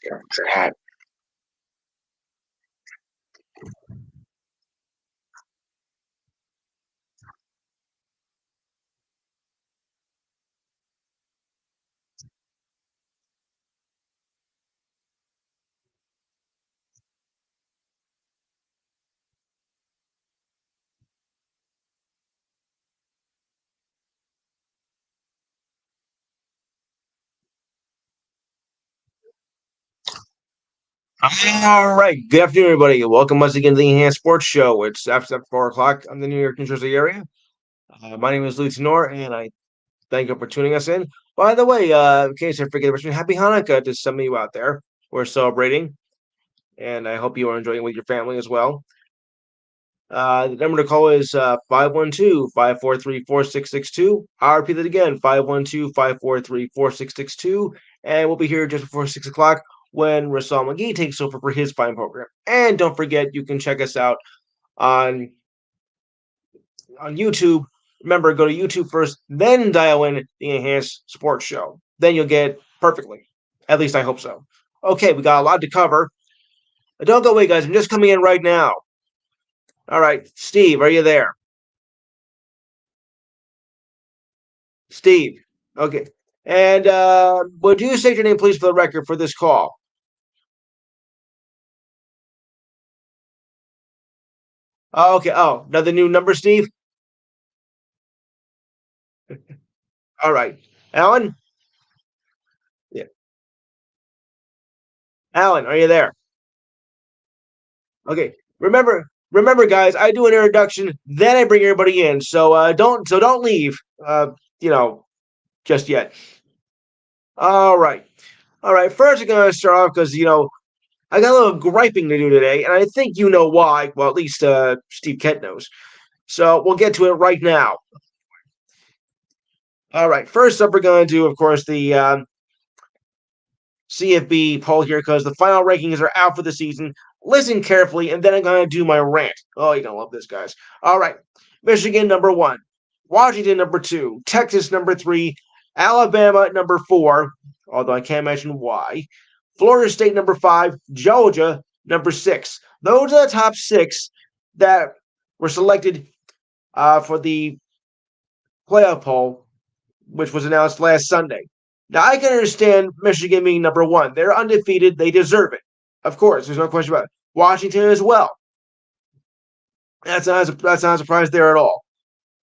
Your hat. All right. Good afternoon, everybody. Welcome once again to the Enhanced Sports Show. It's after 4 o'clock in the New York, New Jersey area. My name is Lou Tenor, and I thank you for tuning us in. By the way, in case I forget, happy Hanukkah to some of you out there. We're celebrating, and I hope you are enjoying it with your family as well. The number to call is 512-543-4662. I'll repeat it again, 512-543-4662. And we'll be here just before 6 o'clock when Rasal McGee takes over for his fine program. And don't forget, you can check us out on YouTube. Remember, go to YouTube first, then dial in the Enhanced Sports Show. Then you'll get perfectly. At least I hope so. Okay, we got a lot to cover. Don't go away, guys. I'm just coming in right now. All right, Steve, are you there? Steve. Okay. And would you state your name, please, for the record for this call? Oh, okay. Oh, another new number, Steve? All right. Alan? Yeah. Alan, are you there? Okay. Remember, guys, I do an introduction, then I bring everybody in. So don't leave. You know, just yet. All right. All right. First, I'm gonna start off because I got a little griping to do today, and I think you know why. Well, at least Steve Kent knows. So we'll get to it right now. All right. First up, we're going to do, of course, the CFB poll here because the final rankings are out for the season. Listen carefully, and then I'm going to do my rant. Oh, you're going to love this, guys. All right. Michigan, number 1. Washington, number 2. Texas, number 3. Alabama, number 4, although I can't mention why. Florida State, number 5. Georgia, number 6. Those are the top 6 that were selected for the playoff poll, which was announced last Sunday. Now, I can understand Michigan being number 1. They're undefeated. They deserve it. Of course, there's no question about it. Washington as well. That's not a surprise there at all.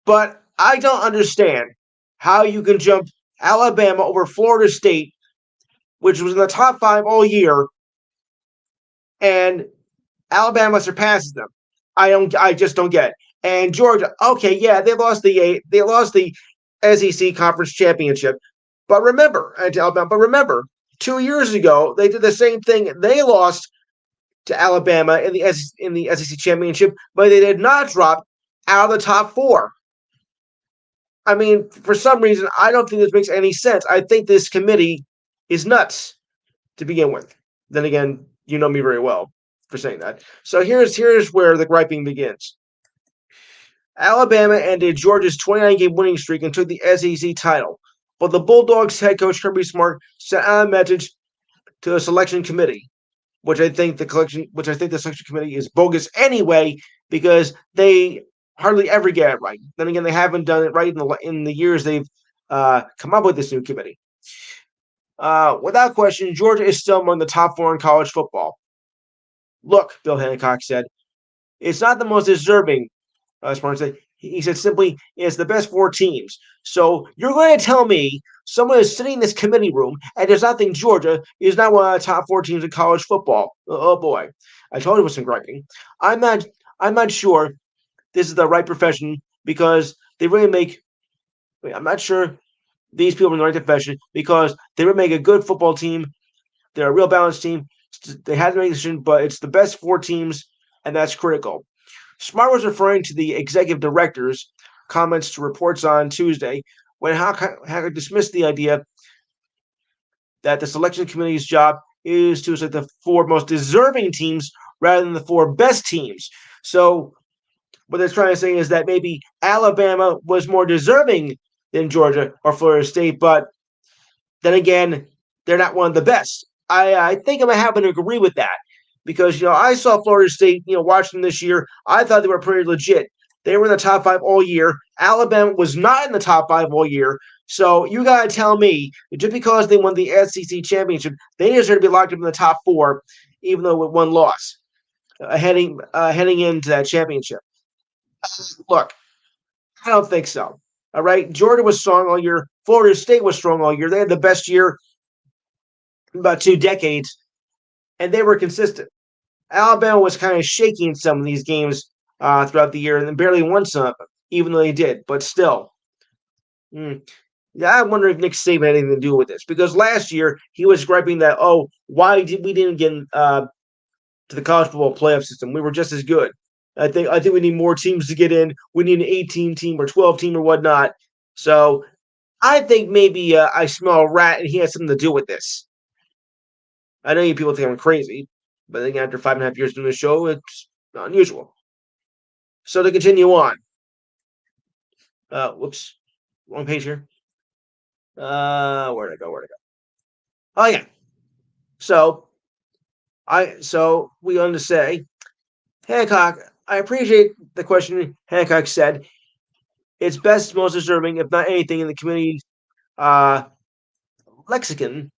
But I don't understand how you can jump Alabama over Florida State, which was in the top 5 all year, and Alabama surpasses them. I just don't get it. And Georgia, okay, yeah, they lost the SEC Conference Championship. But remember, 2 years ago they did the same thing. They lost to Alabama in the SEC Championship, but they did not drop out of the top 4. I mean, for some reason, I don't think this makes any sense. I think this committee is nuts to begin with. Then again, you know me very well for saying that. So here's where the griping begins. Alabama ended Georgia's 29-game winning streak and took the SEC title. But the Bulldogs head coach Kirby Smart sent out a message to the selection committee, which I think the selection committee is bogus anyway because they hardly ever get it right. Then again, they haven't done it right in the years they've come up with this new committee. Without question, Georgia is still among the top 4 in college football. Look, Bill Hancock said, it's not the most deserving. Smart said, he said simply, it's the best 4 teams. So you're going to tell me someone is sitting in this committee room and does not think Georgia is not one of the top 4 teams in college football. Oh boy, I told you it was some griping. I'm not sure this is the right profession because they really make. I'm not sure these people are in the right profession because they would make a good football team. They're a real balanced team. They had to make a decision, but it's the best 4 teams, and that's critical. Smart was referring to the executive director's comments to reports on Tuesday when Hancock dismissed the idea that the selection committee's job is to select the 4 most deserving teams rather than the 4 best teams. So what they're trying to say is that maybe Alabama was more deserving than Georgia or Florida State, but then again, they're not one of the best. I think I'm having to agree with that because I saw Florida State. Watching this year, I thought they were pretty legit. They were in the top five all year. Alabama was not in the top five all year. So you gotta tell me that just because they won the SEC championship, they deserve to be locked up in the top four, even though with one loss heading into that championship. Look, I don't think so. All right, Georgia was strong all year. Florida State was strong all year. They had the best year in about 2 decades, and they were consistent. Alabama was kind of shaking some of these games throughout the year and then barely won some of them, even though they did. But still, yeah, I wonder if Nick Saban had anything to do with this because last year he was griping that why did we didn't get to the college football playoff system? We were just as good. I think we need more teams to get in. We need an 18 team or 12 team or whatnot. So I think maybe I smell a rat and he has something to do with this. I know you people think I'm crazy, but I think after 5.5 years doing the show, it's not unusual. So to continue on, whoops, wrong page here. Where'd I go? Oh yeah. So we on to say, Hancock. I appreciate the question. Hancock said, "It's best, most deserving, if not anything, in the community's uh, lexicon.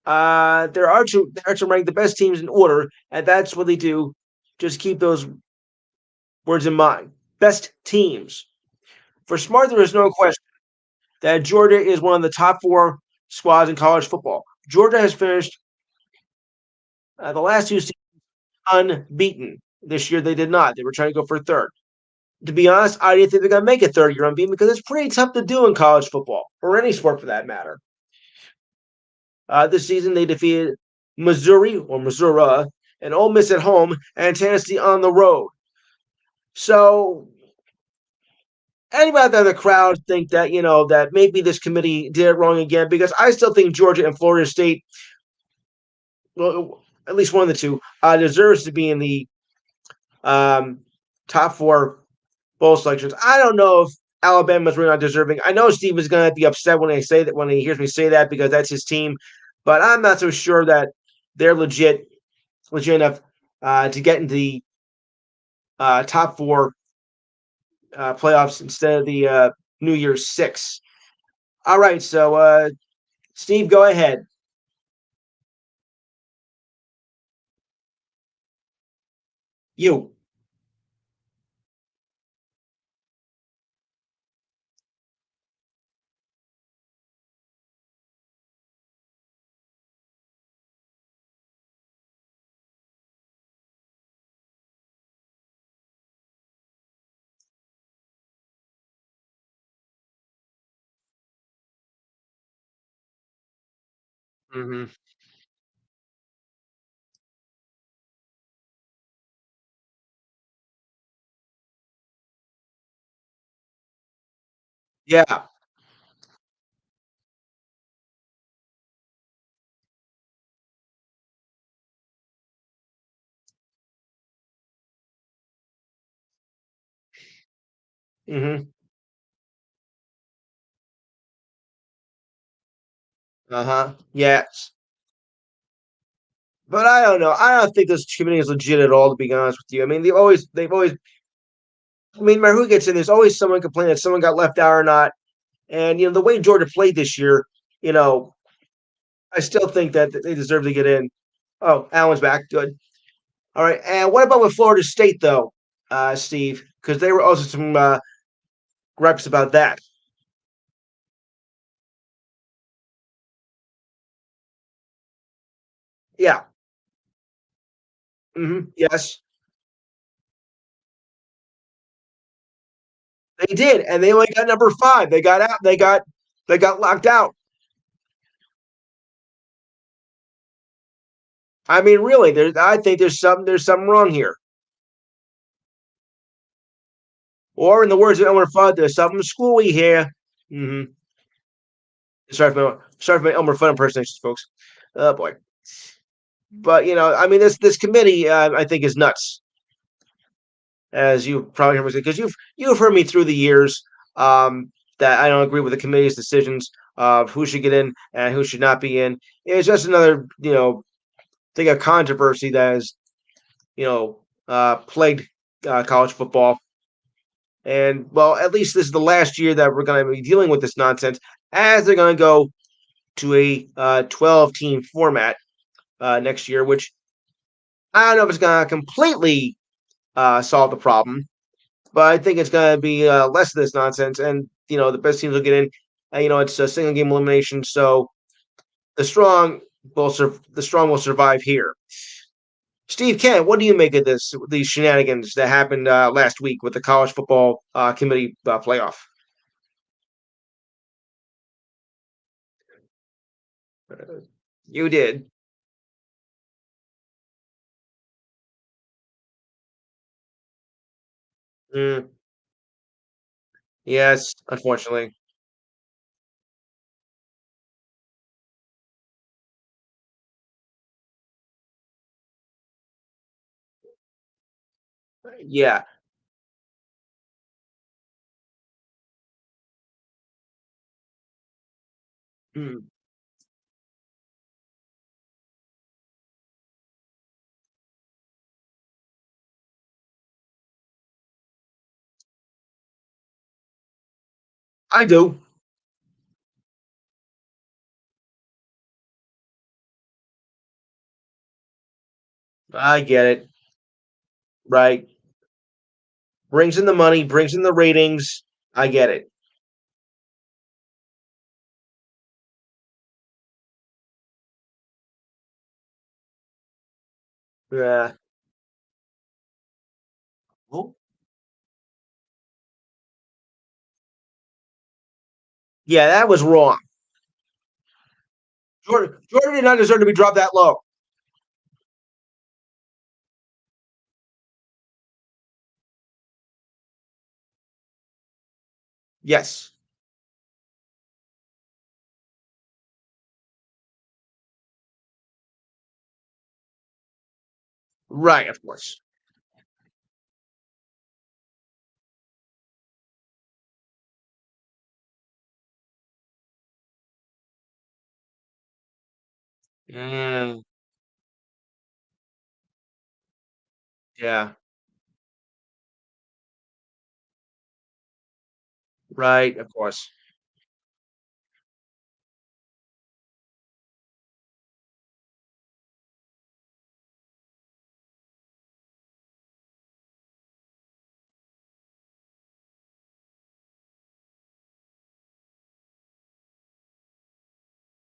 There are to rank the best teams in order, and that's what they do. Just keep those words in mind. Best teams. For Smart, there is no question that Georgia is one of the top four squads in college football. Georgia has finished the last two seasons unbeaten. This year they did not. They were trying to go for third. To be honest, I didn't think they're going to make a third year unbeaten because it's pretty tough to do in college football, or any sport for that matter. This season they defeated Missouri or Missouri and Ole Miss at home and Tennessee on the road. So anybody out there in the crowd think that that maybe this committee did it wrong again because I still think Georgia and Florida State, well, at least one of the two, deserves to be in the top four bowl selections. I don't know if Alabama's really not deserving. I know Steve is going to be upset when he hears me say that because that's his team, but I'm not so sure that they're legit enough to get into the top four playoffs instead of the New Year's Six. All right, so Steve, go ahead. You. Mm-hmm. Yeah. Mm-hmm. Uh-huh. Yes. But I don't know. I don't think this committee is legit at all, to be honest with you. I mean, they've always. I mean, no matter who gets in, there's always someone complaining that someone got left out or not. And the way Georgia played this year, you know, I still think that they deserve to get in. Oh, Allen's back. Good. All right. And what about with Florida State, though, Steve? Because they were also some gripes about that. Yeah. Yes, they did, and they only got number five. They got out. They got locked out. I mean, really, I think there's something wrong here. Or in the words of Elmer Fudd, there's something screwy here. Mm-hmm. Sorry for my Elmer Fudd impersonations, folks. Oh boy. But I mean, this committee, I think, is nuts, as you probably heard me say, because you've heard me through the years that I don't agree with the committee's decisions. of who should get in and who should not be in. It's just another, thing of controversy that has, plagued college football. And well, at least this is the last year that we're going to be dealing with this nonsense, as they're going to go to a 12-team format next year, which I don't know if it's going to completely solve the problem, but I think it's going to be less of this nonsense. And the best teams will get in. And, it's a single game elimination, so the strong the strong will survive here. Steve Kent, what do you make of these shenanigans that happened last week with the college football committee playoff? You did. Mm, yes, unfortunately. Yeah. Mm, I do. I get it. Right. Brings in the money, brings in the ratings. I get it. Yeah. Oh, yeah, that was wrong. Jordan did not deserve to be dropped that low. Yes. Right, of course. Mm, yeah. Right, of course.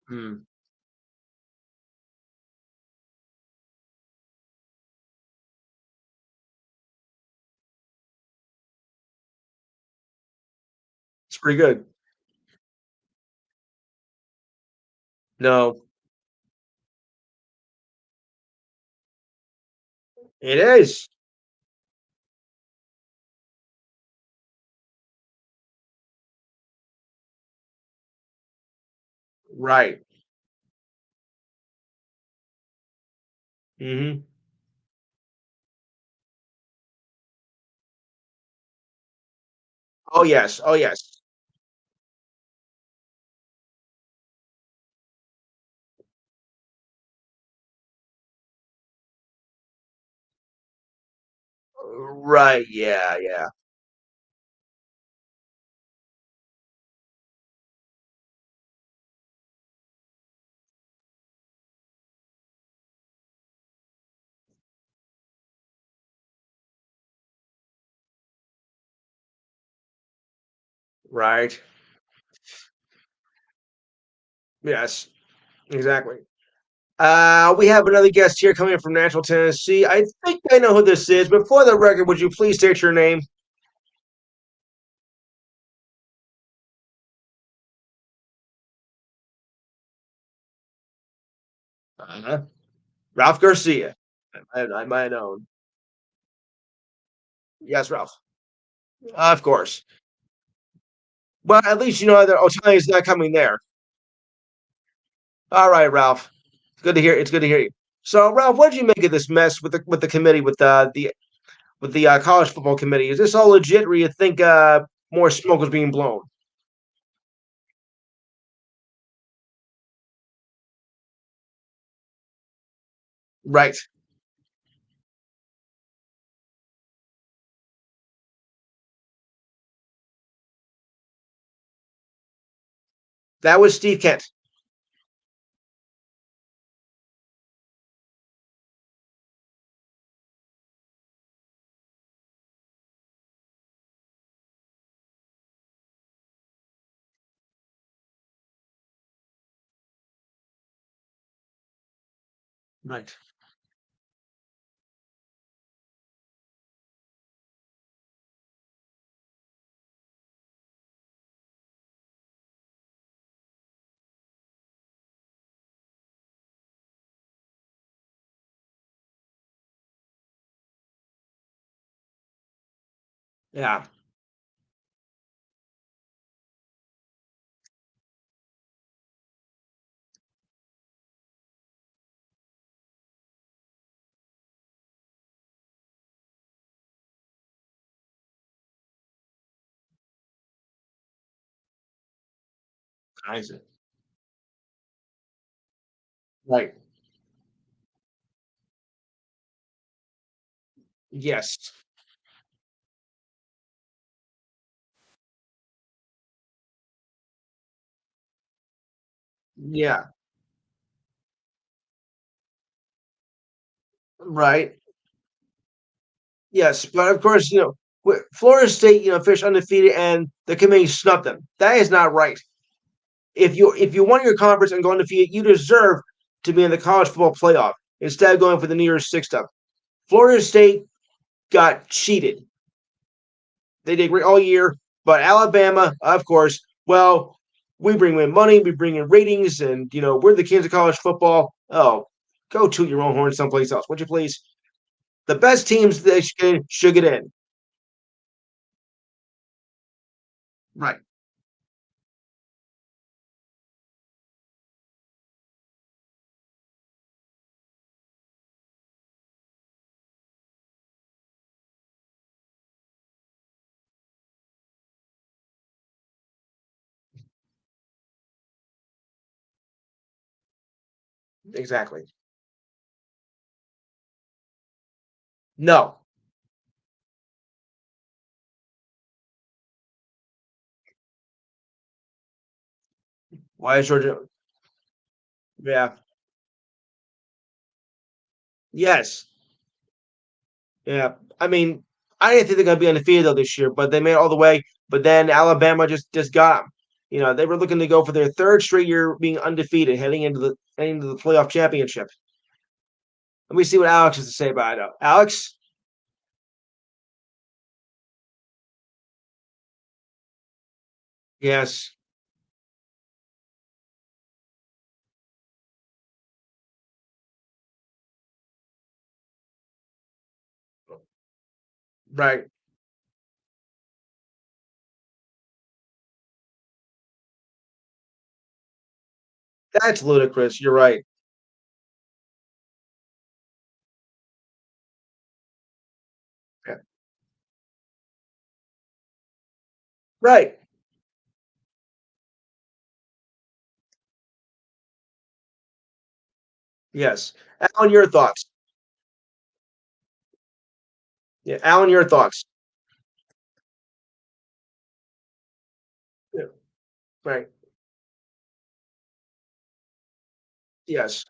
Mm, it's pretty good. No, it is. Right. Mhm. Oh, yes. Oh, yes. Right, yeah, yeah. Right. Yes, exactly. We have another guest here coming in from Nashville, Tennessee. I think I know who this is, but for the record, would you please state your name? Uh-huh. Ralph Garcia. I might have known. Yes, Ralph. Of course. Well, at least you know that Otani's not coming there. All right, Ralph. It's good to hear. It's good to hear you. So, Ralph, what did you make of this mess with the committee with the college football committee? Is this all legit, or you think more smoke was being blown? Right. That was Steve Kent. Right. Yeah. Isaac. Right. Yes. Yeah. Right. Yes, but of course, Florida State, finished undefeated, and the committee snubbed them. That is not right. If you won your conference and go undefeated, you deserve to be in the college football playoff instead of going for the New Year's Six stuff. Florida State got cheated. They did great all year, but Alabama, of course, well, we bring in money, we bring in ratings, and we're the kings of college football. Oh, go toot your own horn someplace else, would you please? The best teams that should get in. Right. Exactly. No. Why is Georgia? Yeah. Yes. Yeah. I mean, I didn't think they're going to be undefeated though this year, but they made it all the way. But then Alabama just got them. They were looking to go for their third straight year being undefeated, heading into the playoff championship. Let me see what Alex has to say about it. Alex. Yes. Right. That's ludicrous. You're right. Yeah. Right. Yes. Alan, your thoughts. Yeah. Alan, your thoughts. Yeah. Right. Yes.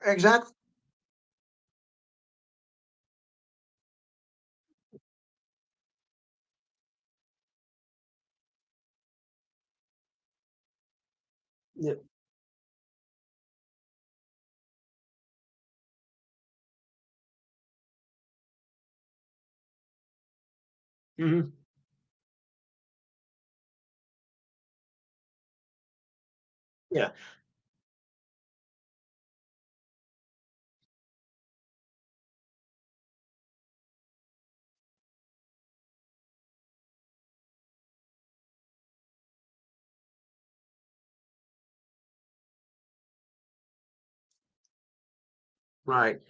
Exactly. Yeah. Hmm. Yeah. Right.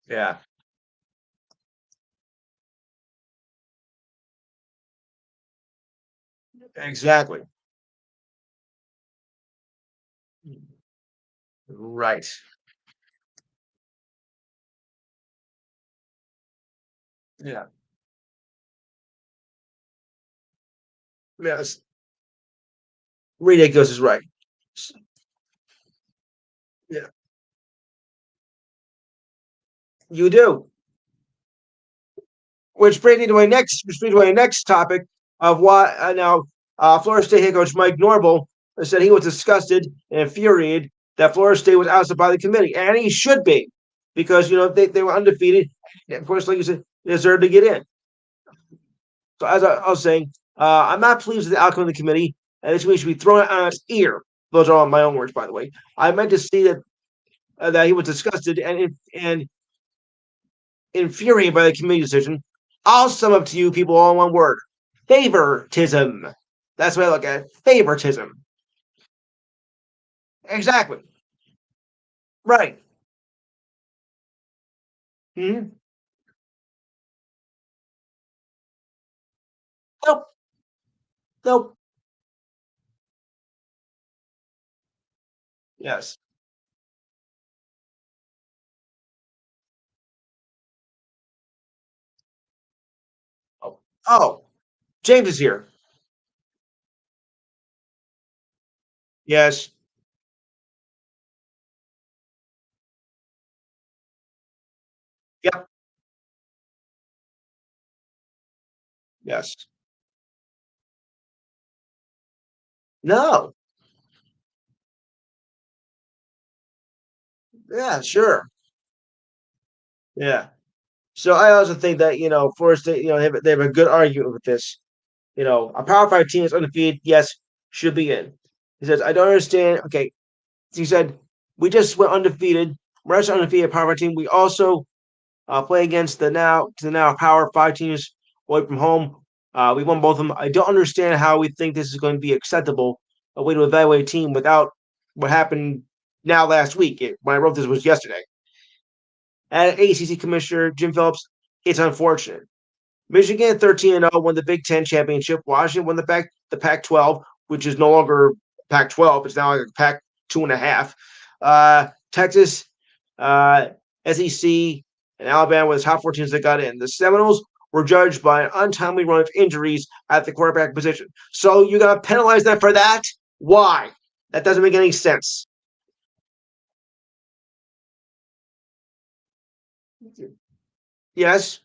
Yeah. Exactly. Right. Yeah. Yes. Ridiculous is right. S- Yeah. You do. Which brings me to my next topic of why now Florida State head coach Mike Norvell said he was disgusted and infuriated that Florida State was ousted by the committee, and he should be because they were undefeated. And of course, like you said, they deserved to get in. So as I was saying, I'm not pleased with the outcome of the committee, and this should be thrown on its ear. Those are all my own words, by the way. I meant to see that he was disgusted and infuriated by the committee decision. I'll sum up to you people all in one word: favoritism. That's what I look at. Favoritism. Exactly. Right. Hmm. Nope. Nope. Yes. Oh. Oh. James is here. Yes. Yep. Yes. No. Yeah. Sure. Yeah. So I also think that Florida State, they have a good argument with this. A Power Five team is undefeated. Yes, should be in. He says, I don't understand. Okay, he said we just went undefeated. We're also undefeated Power Five team. We also play against the now Power Five teams away from home. We won both of them. I don't understand how we think this is going to be acceptable a way to evaluate a team without what happened now last week. When I wrote this was yesterday. And ACC Commissioner Jim Phillips, it's unfortunate. Michigan 13-0 won the Big Ten championship. Washington won the Pac-12, which is no longer Pac-12. It's now like a Pac 2.5. Texas, uh, SEC, and Alabama were the top four teams that got in. The Seminoles were judged by an untimely run of injuries at the quarterback position. So you're gonna penalize them for that? Why? That doesn't make any sense. Yes,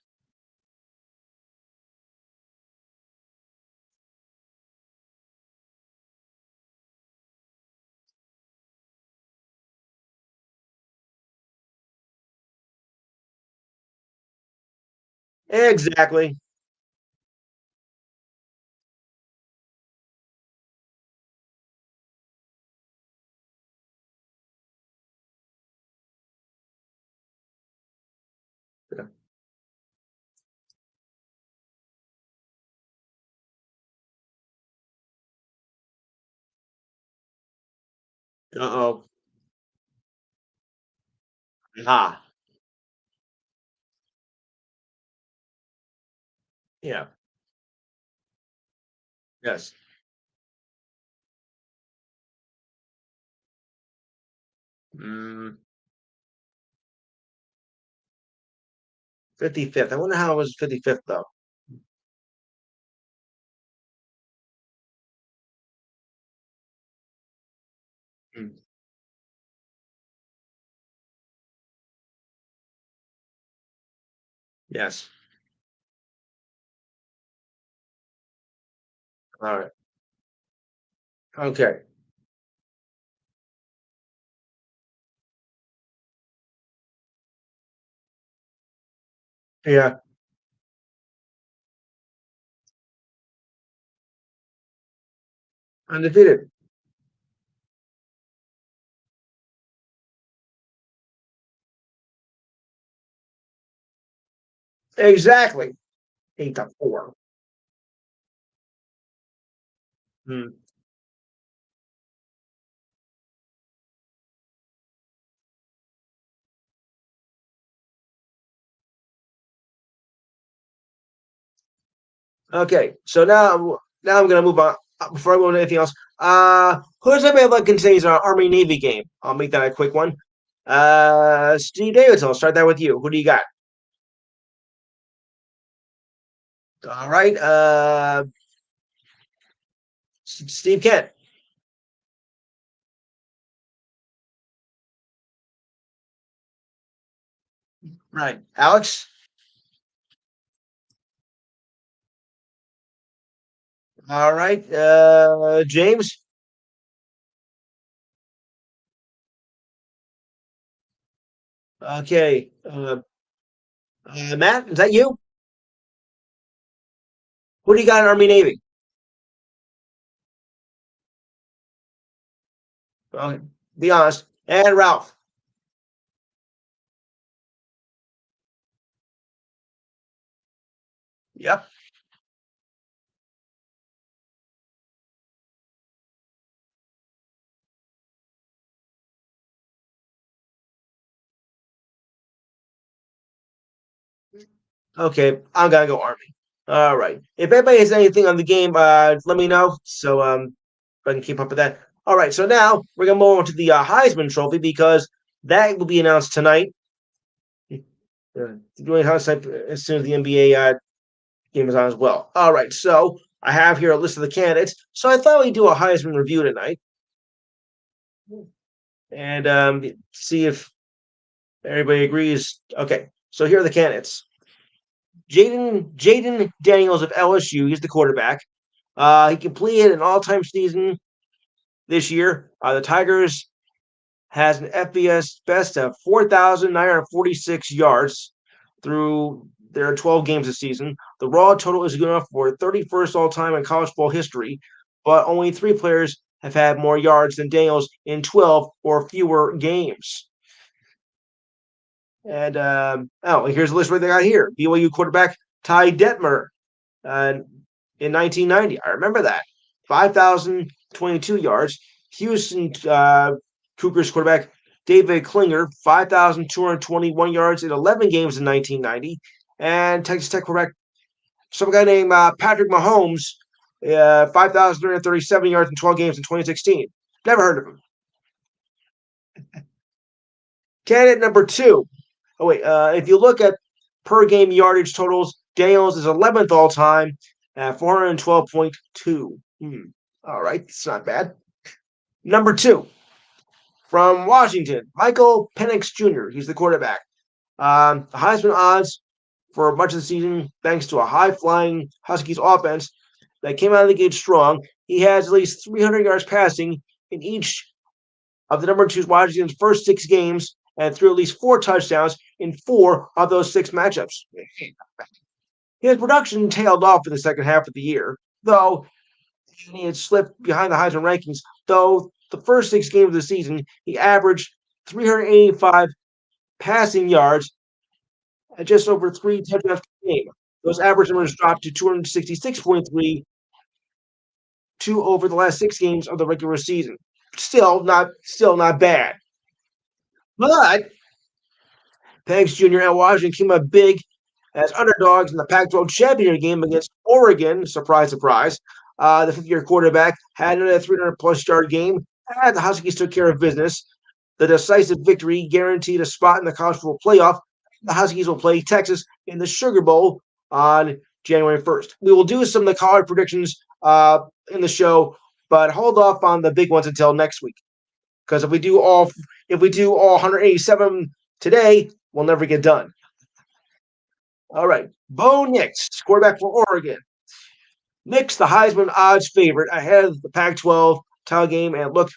exactly. Uh-oh. Ha. Yeah. Yes. Mm, 55th. I wonder how it was 55th though. Mm, yes. All right. Okay. Yeah. Undefeated. Exactly. 8-4. Mm. Okay. So now I'm gonna move before I go into anything else, who does anybody like in today's Army Navy game? I'll make that a quick one. Steve Davidson, I'll start that with you. Who do you got? All right. Steve Kent. Right. Alex. All right. James. Okay. Matt, is that you? Who do you got in Army Navy? Okay. Be honest. And Ralph. Yep. Okay. I'm gonna go Army. All right. If anybody has anything on the game, let me know. So I can keep up with that. All right. So now we're gonna move on to the Heisman Trophy because that will be announced tonight. Doing house as soon as the NBA game is on as well. All right. So I have here a list of the candidates. So I thought we'd do a Heisman review tonight and see if everybody agrees. Okay. So here are the candidates. Jaden Daniels of LSU. He's the quarterback. He completed an all-time season this year. The Tigers has an FBS best of 4,946 yards through their 12 games this season. The raw total is good enough for 31st all time in college football history, but only three players have had more yards than Daniels in 12 or fewer games. And here's the list right they got here. BYU quarterback Ty Detmer uh, in 1990. I remember that. 5,022 yards. Houston Cougars quarterback David Klinger, 5,221 yards in 11 games in 1990. And Texas Tech quarterback, some guy named Patrick Mahomes, 5,337 yards in 12 games in 2016. Never heard of him. Candidate number two. Oh, wait. If you look at per game yardage totals, Daniels is 11th all time at 412.2. All right. It's not bad. Number two, from Washington, Michael Penix Jr. He's the quarterback. The Heisman odds for much of the season, thanks to a high-flying Huskies offense that came out of the gate strong. He has at least 300 yards passing in each of the number two Washington's first six games and threw at least four touchdowns in four of those six matchups. His production tailed off in the second half of the year, though he had slipped behind the Heisman rankings. Though the first six games of the season, he averaged 385 passing yards and just over three touchdowns per game. Those average numbers dropped to 266.3 over the last six games of the regular season. Still not bad. But Penix Jr. and Washington came up big as underdogs in the Pac-12 championship game against Oregon. Surprise, surprise. The fifth-year quarterback had another 300-plus yard game, and the Huskies took care of business. The decisive victory guaranteed a spot in the college football playoff. The Huskies will play Texas in the Sugar Bowl on January 1st. We will do some of the college predictions in the show, but hold off on the big ones until next week. Because if we do all 187 today, we'll never get done. All right, Bo Nix, quarterback for Oregon. Nix, the Heisman odds favorite ahead of the Pac-12 title game, and look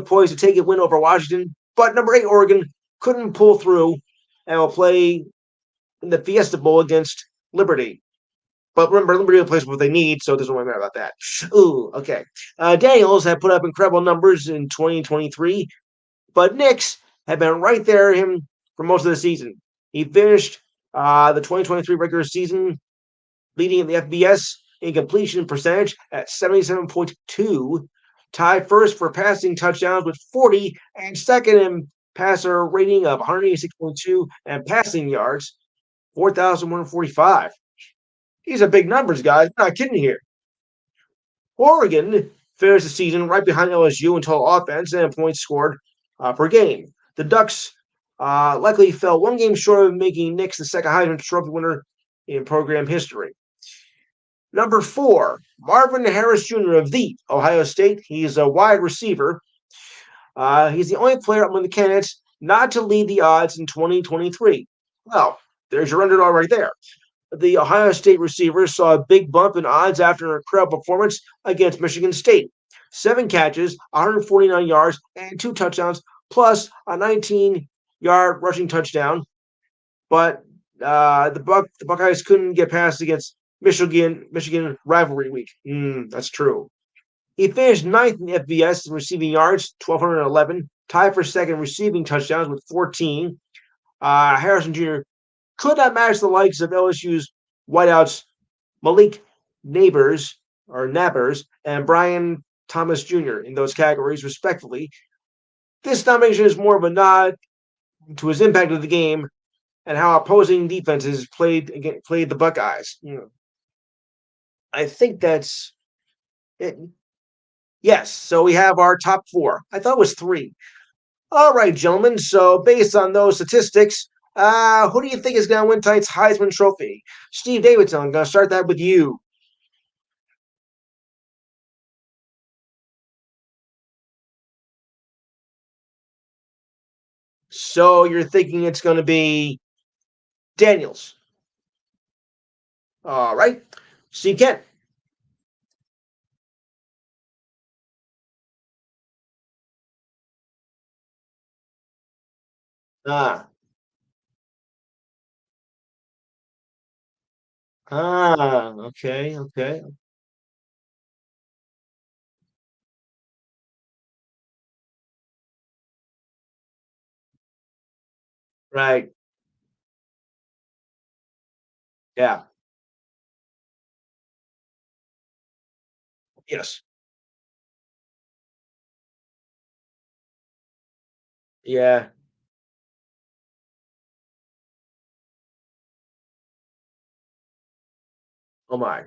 poised to take a win over Washington. But number 8 Oregon couldn't pull through and will play in the Fiesta Bowl against Liberty. But remember, Liberty will play what they need, so it doesn't really matter about that. Ooh, okay. Daniels had put up incredible numbers in 2023, but Nix had been right there him for most of the season. He finished the 2023 regular season leading in the FBS in completion percentage at 77.2, tied first for passing touchdowns with 40, and second in passer rating of 186.2 and passing yards, 4,145. These are big numbers, guys. I'm not kidding here. Oregon finished the season right behind LSU in total offense and points scored per game. The Ducks likely fell one game short of making Nix the second Heisman Trophy winner in program history. Number 4, Marvin Harris Jr. of the Ohio State. He's a wide receiver. He's the only player among the candidates not to lead the odds in 2023. Well, there's your underdog right there. The Ohio State receivers saw a big bump in odds after an incredible performance against Michigan State. 7 catches, 149 yards, and 2 touchdowns, plus a 19-yard rushing touchdown. But the Buckeyes couldn't get past against Michigan rivalry week. That's true. He finished ninth in FBS in receiving yards, 1,211, tied for second receiving touchdowns with 14. Harrison Jr. could not match the likes of LSU's wideouts Malik Nabbers and Brian Thomas Jr. in those categories, respectively. This nomination is more of a nod to his impact of the game and how opposing defenses played the Buckeyes. I think that's it. Yes, so we have our top 4. I thought it was 3. All right, gentlemen. So based on those statistics, who do you think is going to win tonight's Heisman Trophy? Steve Davidson, I'm going to start that with you. So you're thinking it's going to be Daniels. All right. Steve Kent. Ah. Okay, okay. Right. Yeah. Yes. Yeah. Oh my.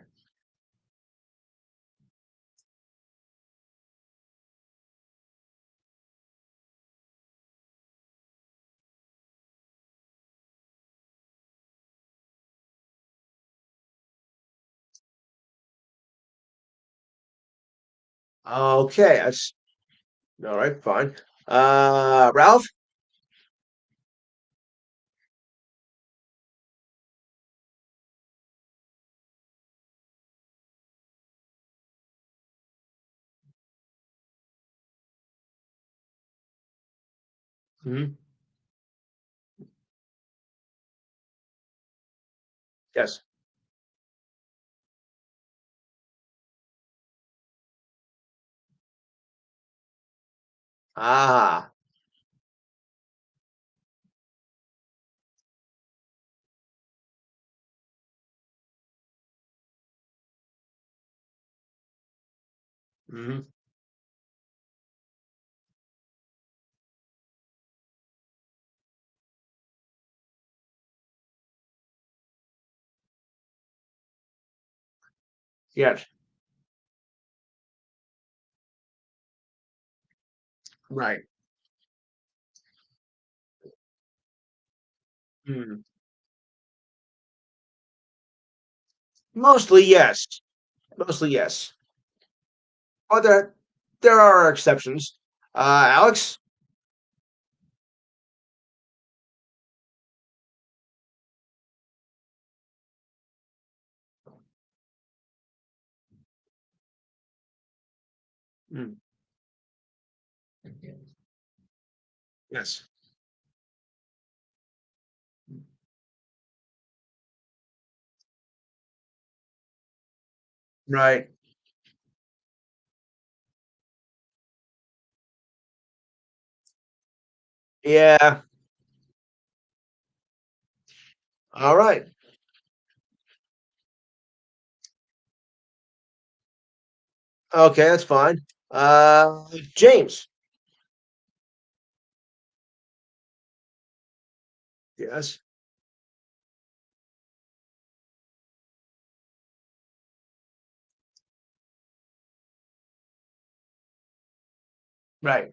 Okay. That's all right. Fine. Ralph. Hmm. Yes. Ah. Hmm. Yes. Right. Hmm. Mostly yes. Mostly yes. But there are exceptions. Alex. Hmm. Yes. Right. Yeah. All right. Okay, that's fine. James. Yes. Right.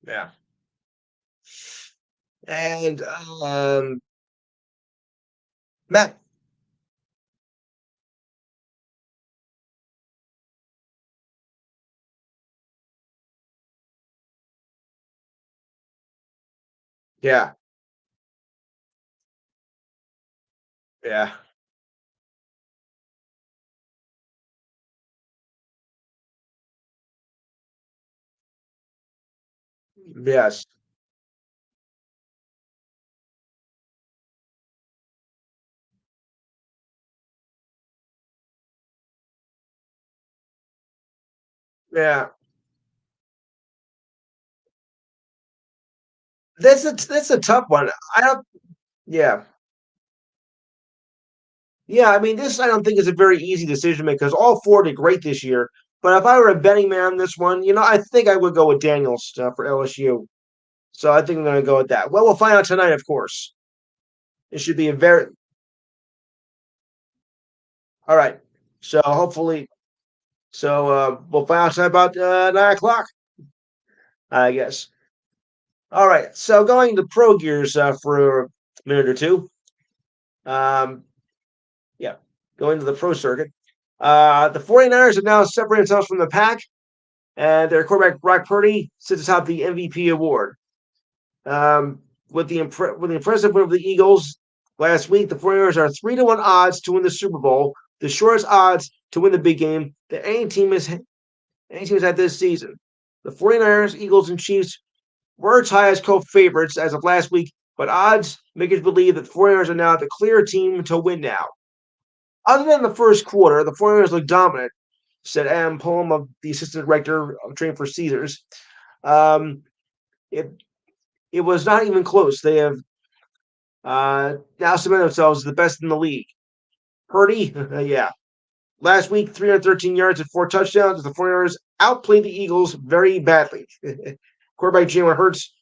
Yeah. And Matt. Yeah. Yeah. Yes. Yeah. That's a tough one. I don't. Yeah. Yeah. I mean, this I don't think is a very easy decision to make because all four did great this year. But if I were a betting man on this one, I think I would go with Daniels for LSU. So I think I'm going to go with that. Well, we'll find out tonight, of course. It should be a very all right. So hopefully, we'll find out tonight about 9 o'clock, I guess. All right. So going to Pro Gears for a minute or two. Um, yeah, going to the pro circuit. The 49ers have now separated themselves from the pack, and their quarterback Brock Purdy sits atop the MVP award. With the impressive win of the Eagles last week, the 49ers are 3-1 odds to win the Super Bowl, the shortest odds to win the big game that any team has had this season. The 49ers, Eagles, and Chiefs were tied as co-favorites as of last week, but odds makers believe that the 49ers are now the clear team to win now. Other than the first quarter, the 49ers look dominant, said Adam Pullum, of the assistant director of training for Caesars. Um, it it was not even close. They have now cemented themselves as the best in the league. Purdy, yeah. Last week, 313 yards and 4 touchdowns. The 49ers outplayed the Eagles very badly. Quarterback Jalen Hurts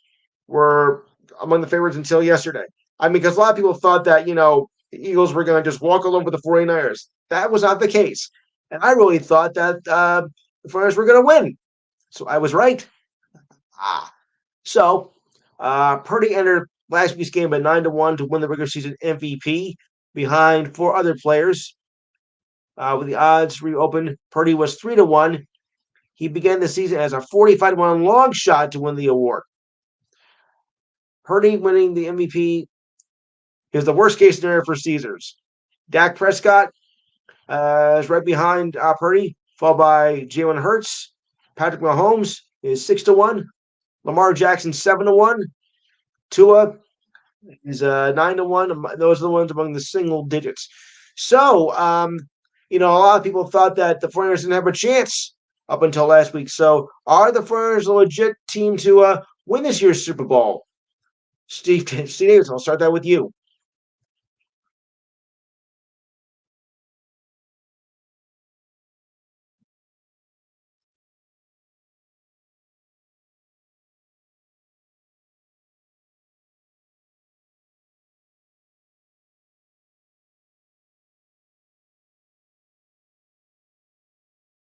were among the favorites until yesterday. I mean, because a lot of people thought that, the Eagles were going to just walk all over the 49ers. That was not the case. And I really thought that the 49ers were going to win. So I was right. Ah. So Purdy entered last week's game at 9-1 to win the regular season MVP behind four other players. With the odds reopened, Purdy was 3-1. He began the season as a 45-1 long shot to win the award. Purdy winning the MVP is the worst case scenario for Caesars. Dak Prescott is right behind Purdy, followed by Jalen Hurts. Patrick Mahomes is 6-1. Lamar Jackson 7-1. Tua is 9-1. Those are the ones among the single digits. So, a lot of people thought that the 49ers didn't have a chance up until last week. So, are the 49ers a legit team to win this year's Super Bowl? Steve Davis, I'll start that with you.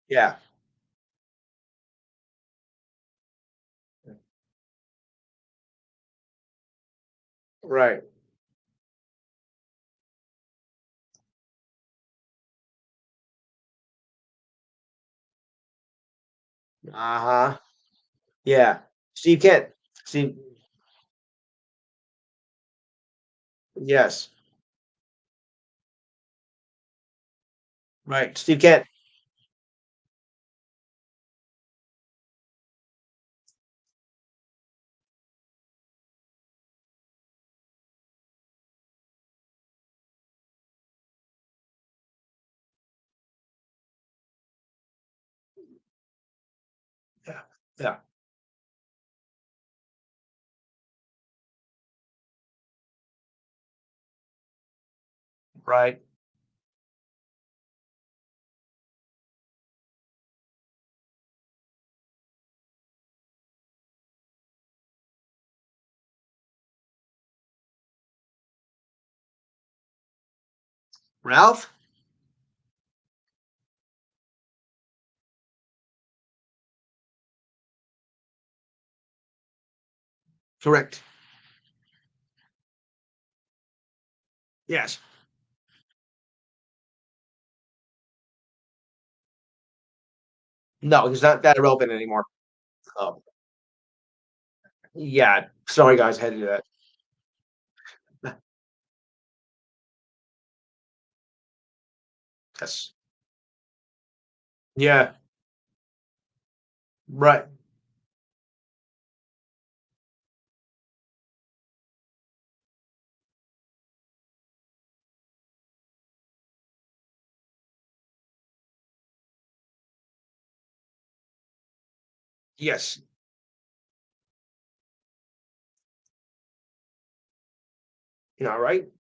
Yeah, right. Uh huh. Yeah. Steve Kent. Steve. Yes. Right. Steve Kent. Yeah. Yeah. Right. Ralph? Correct. Yes. No, he's not that irrelevant anymore. Oh, yeah. Sorry, guys, I had to do that. Yes. Yeah. Right. Yes. You know, right?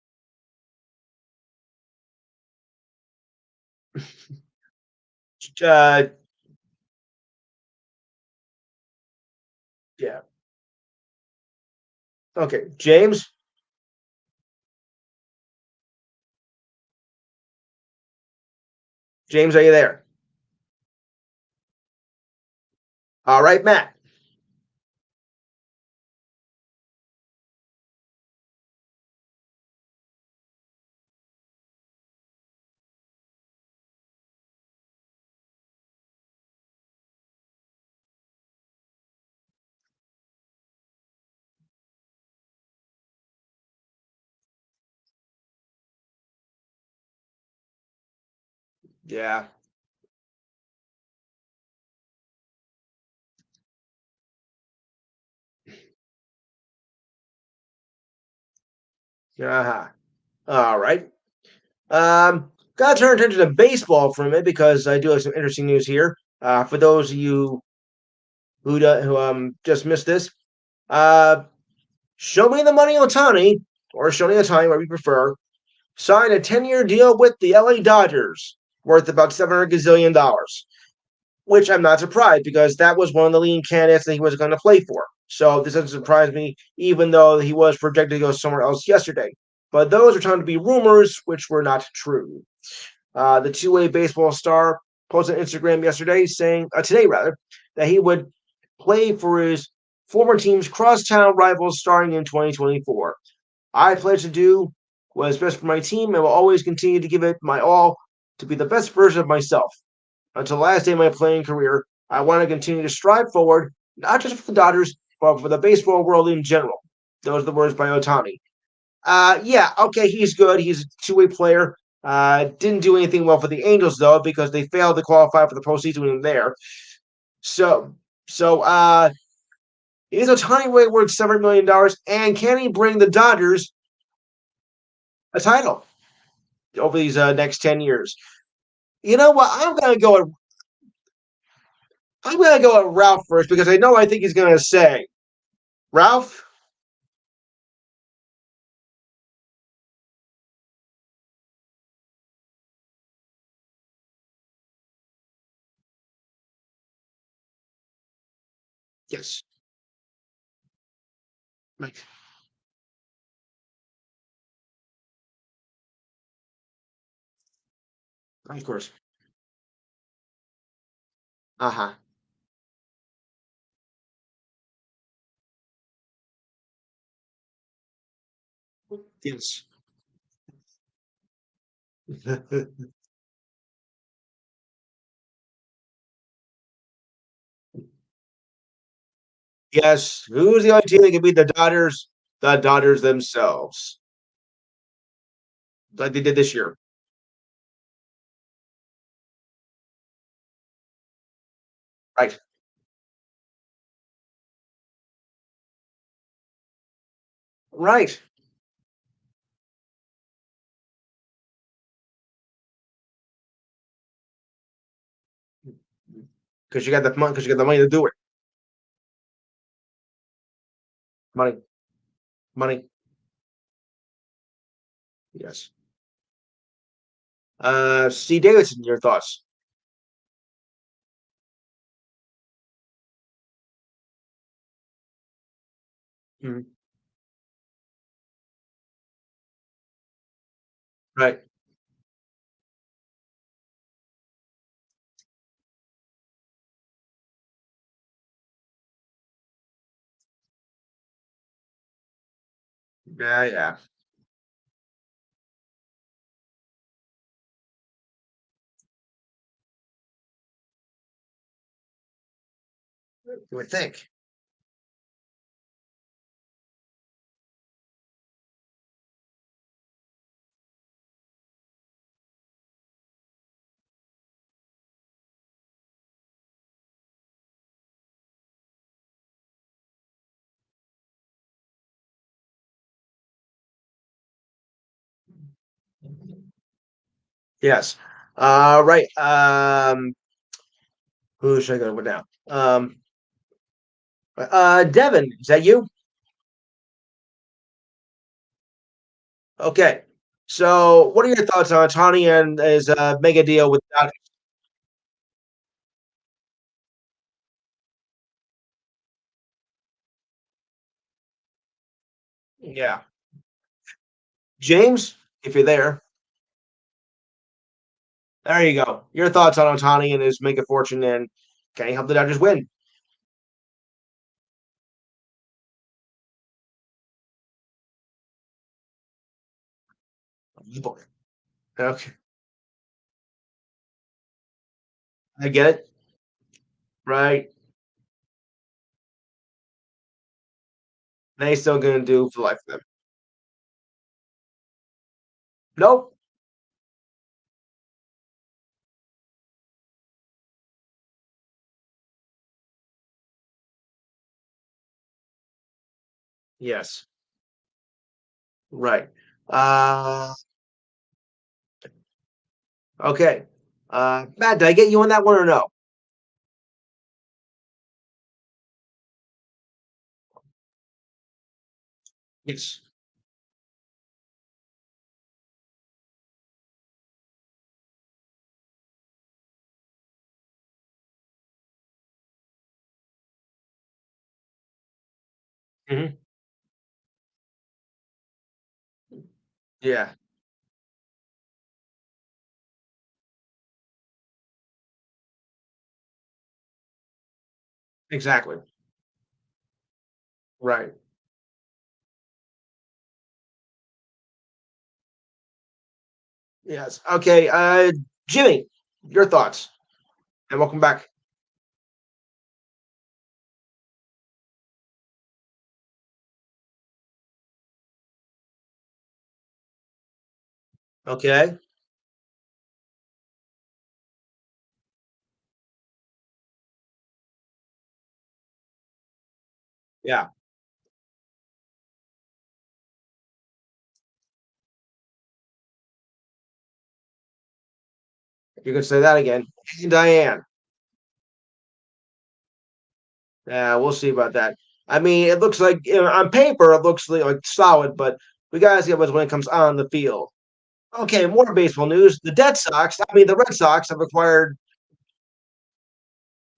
Uh, yeah. Okay. James? James, are you there? All right, Matt. Yeah. Uh-huh. All right. Gotta turn attention to baseball for a minute because I do have some interesting news here. For those of you who just missed this, uh, Show Me the Money Otani, or Show Me Otani, whatever you prefer, signed a 10-year deal with the LA Dodgers worth about $700 gazillion, which I'm not surprised because that was one of the leading candidates that he was going to play for. So this doesn't surprise me, even though he was projected to go somewhere else yesterday. But those are turned to be rumors, which were not true. The two-way baseball star posted on Instagram yesterday, saying today rather, that he would play for his former team's crosstown rivals starting in 2024. I pledge to do what is best for my team and will always continue to give it my all to be the best version of myself. Until the last day of my playing career, I want to continue to strive forward, not just for the Dodgers, but for the baseball world in general. Those are the words by Otani. Yeah, okay, he's good. He's a two-way player. Didn't do anything well for the Angels though because they failed to qualify for the postseason when there. So, so is Otani way worth $7 million, and can he bring the Dodgers a title over these next 10 years? You know what? I'm gonna go with Ralph first because I think he's gonna say Ralph. Yes, Mike. Of course. Uh huh. Yes. Yes. Who's the only team that can beat the Dodgers? The Dodgers themselves, like they did this year. Right. Right. Because you got the money. Because you got the money to do it. Money. Money. Yes. C. Davidson, your thoughts? Mhm. Right. Yeah, yeah. You would think. Yes. Right. Who should I go with now? Devin, is that you? Okay. So, what are your thoughts on Tony and his mega deal with Dodgers? Yeah. James, if you're there, there you go. Your thoughts on Otani and his mega fortune, and can he help the Dodgers win? Okay, I get it. Right. They still gonna do for life of them. Nope. Yes. Right. Uh, okay. Matt, did I get you on that one or no? Yes. Hmm. Yeah. Exactly. Right. Yes. Okay. Jimmy, your thoughts, and welcome back. Okay. Yeah. You can say that again. Diane. Yeah, we'll see about that. I mean, it looks like on paper it looks like solid, but we gotta see what when it comes on the field. Okay, more baseball news. The Red Sox have acquired.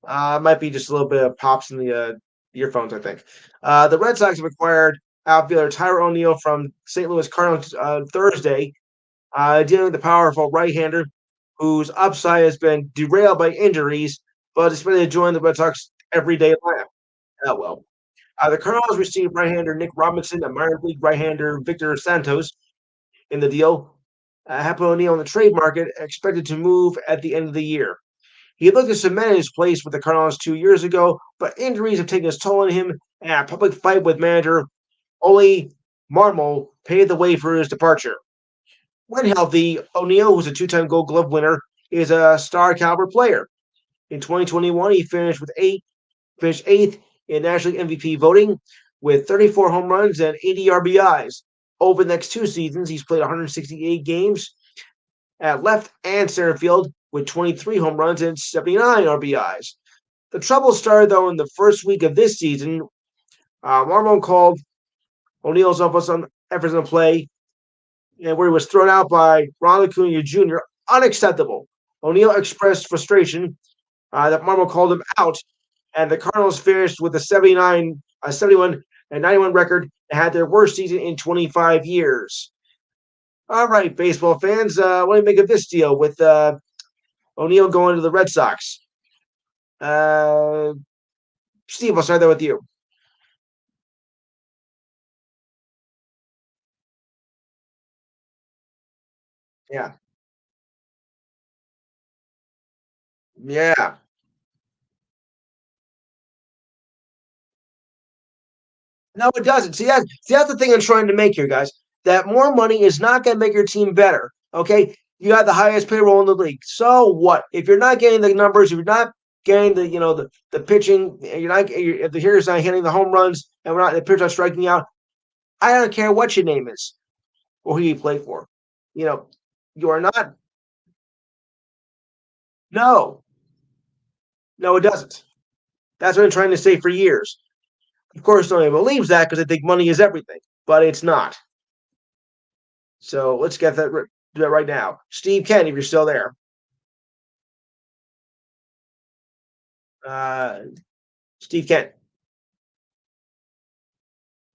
Might be just a little bit of pops in the earphones, I think. The Red Sox have acquired outfielder Tyler O'Neill from St. Louis Cardinals Thursday, dealing with the powerful right-hander whose upside has been derailed by injuries, but is ready to join the Red Sox everyday lineup. Oh well. The Cardinals received right-hander Nick Robinson and minor league right-hander Victor Santos in the deal. Happen O'Neal on the trade market, expected to move at the end of the year. He looked to cement his place with the Cardinals 2 years ago, but injuries have taken its toll on him, and a public fight with manager Oli Marmol paved the way for his departure. When healthy, O'Neal, who's a two-time Gold Glove winner, is a star caliber player. In 2021, he finished eighth in National League MVP voting with 34 home runs and 80 RBIs. Over the next two seasons, he's played 168 games at left and center field with 23 home runs and 79 RBIs. The trouble started, though, in the first week of this season. Marmon called O'Neal's efforts on play, and where he was thrown out by Ronald Acuna Jr., unacceptable. O'Neill expressed frustration that Marmol called him out, and the Cardinals finished with a 71, and 91 record and had their worst season in 25 years. All right, baseball fans, what do you make of this deal with O'Neill going to the Red Sox? Uh, Steve, I'll start there with you. Yeah. Yeah. No, it doesn't. See, that's the thing I'm trying to make here, guys. That more money is not going to make your team better. Okay, you got the highest payroll in the league. So what? If you're not getting the numbers, if you're not getting the pitching, if the hitter's not hitting the home runs, and the pitcher's not striking out, I don't care what your name is or who you play for. You know, you are not. No, no, it doesn't. That's what I'm trying to say for years. Of course, nobody believes that because they think money is everything, but it's not. So let's get do that right now. Steve Kent, if you're still there. Uh, Steve Kent.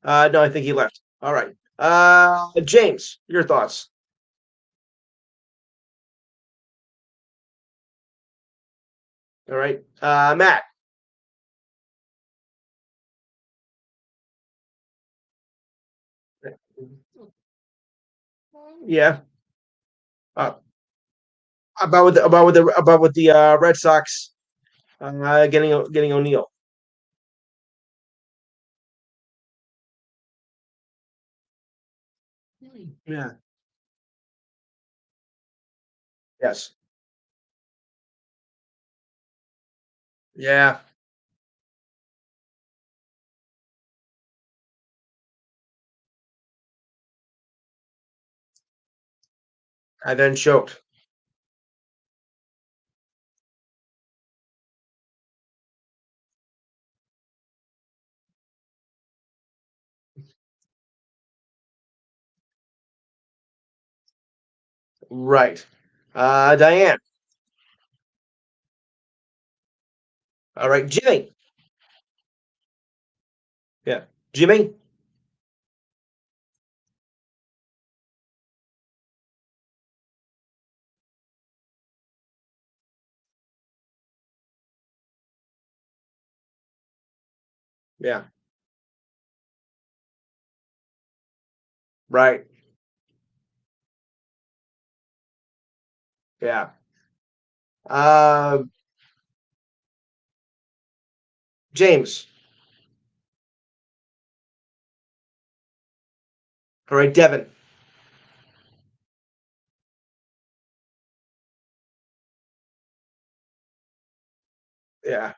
No, I think he left. All right. James, your thoughts. All right. Matt. Yeah. Uh, about with the Red Sox getting O'Neill. Yeah. Yes. Yeah. I then choked. Right. Diane. All right. Jimmy. Yeah. Jimmy. Yeah. Right. Yeah. Uh, James. All right. Devin. Yeah.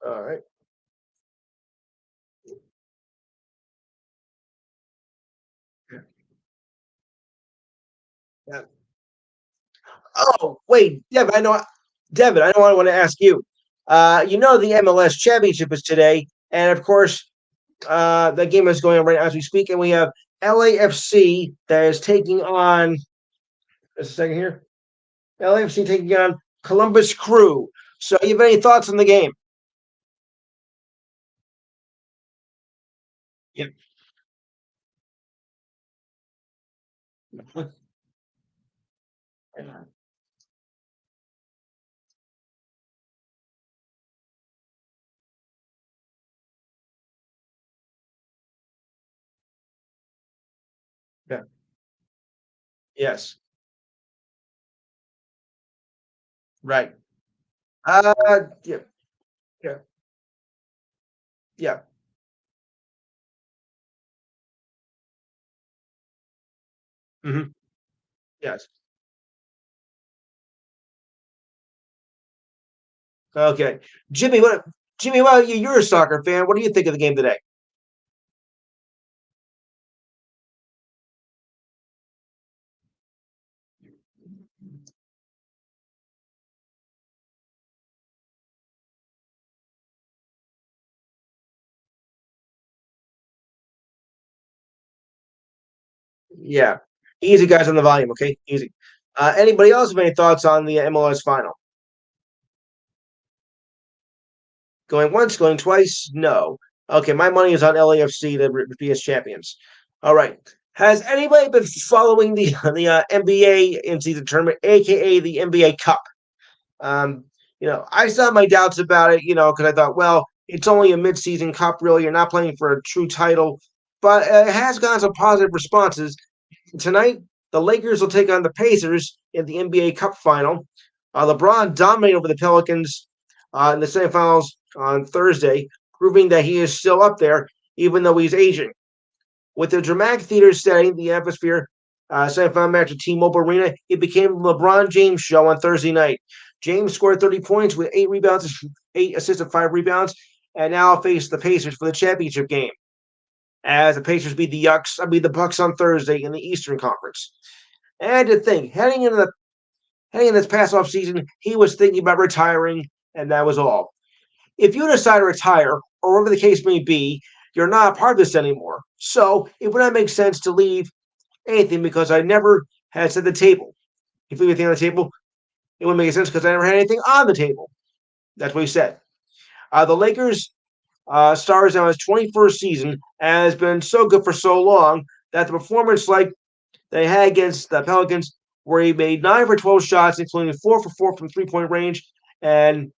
All right. Yeah. Yeah. Oh, wait, Devin, I know I want to ask you. The MLS Championship is today, and of course, the game is going on right now as we speak, and we have LAFC that is taking on. Just a second here. LAFC taking on Columbus Crew. So, you have any thoughts on the game? Yep. Yeah. Yes. Right. Yeah. Yeah. Yeah. Hmm. Yes. Okay. Jimmy, what? Jimmy, well, you're a soccer fan. What do you think of the game today? Yeah. Easy, guys, on the volume, okay? Easy. Anybody else have any thoughts on the MLS final? Going once, going twice? No. Okay, my money is on LAFC to be as champions. All right. Has anybody been following the NBA in season tournament, aka the NBA Cup? Um, I still have my doubts about it, because I thought, well, it's only a mid-season cup, really. You're not playing for a true title, but it has gotten some positive responses. Tonight, the Lakers will take on the Pacers in the NBA Cup final. LeBron dominated over the Pelicans in the semifinals on Thursday, proving that he is still up there, even though he's aging. With the dramatic theater setting the atmosphere semifinal match at T-Mobile Arena, it became the LeBron James show on Thursday night. James scored 30 points with 8 rebounds, 8 assists, and 5 rebounds, and now face the Pacers for the championship game. As the Pacers beat the Bucks on Thursday in the Eastern Conference. And to think, heading in this past off season, he was thinking about retiring, and that was all. If you decide to retire, or whatever the case may be, you're not a part of this anymore. So it would not make sense to leave anything because I never had set the table. If you leave anything on the table, it wouldn't make sense because I never had anything on the table. That's what he said. The Lakers stars now his 21st season and has been so good for so long that the performance like they had against the Pelicans, where he made 9 for 12 shots, including 4 for 4 from 3-point range, and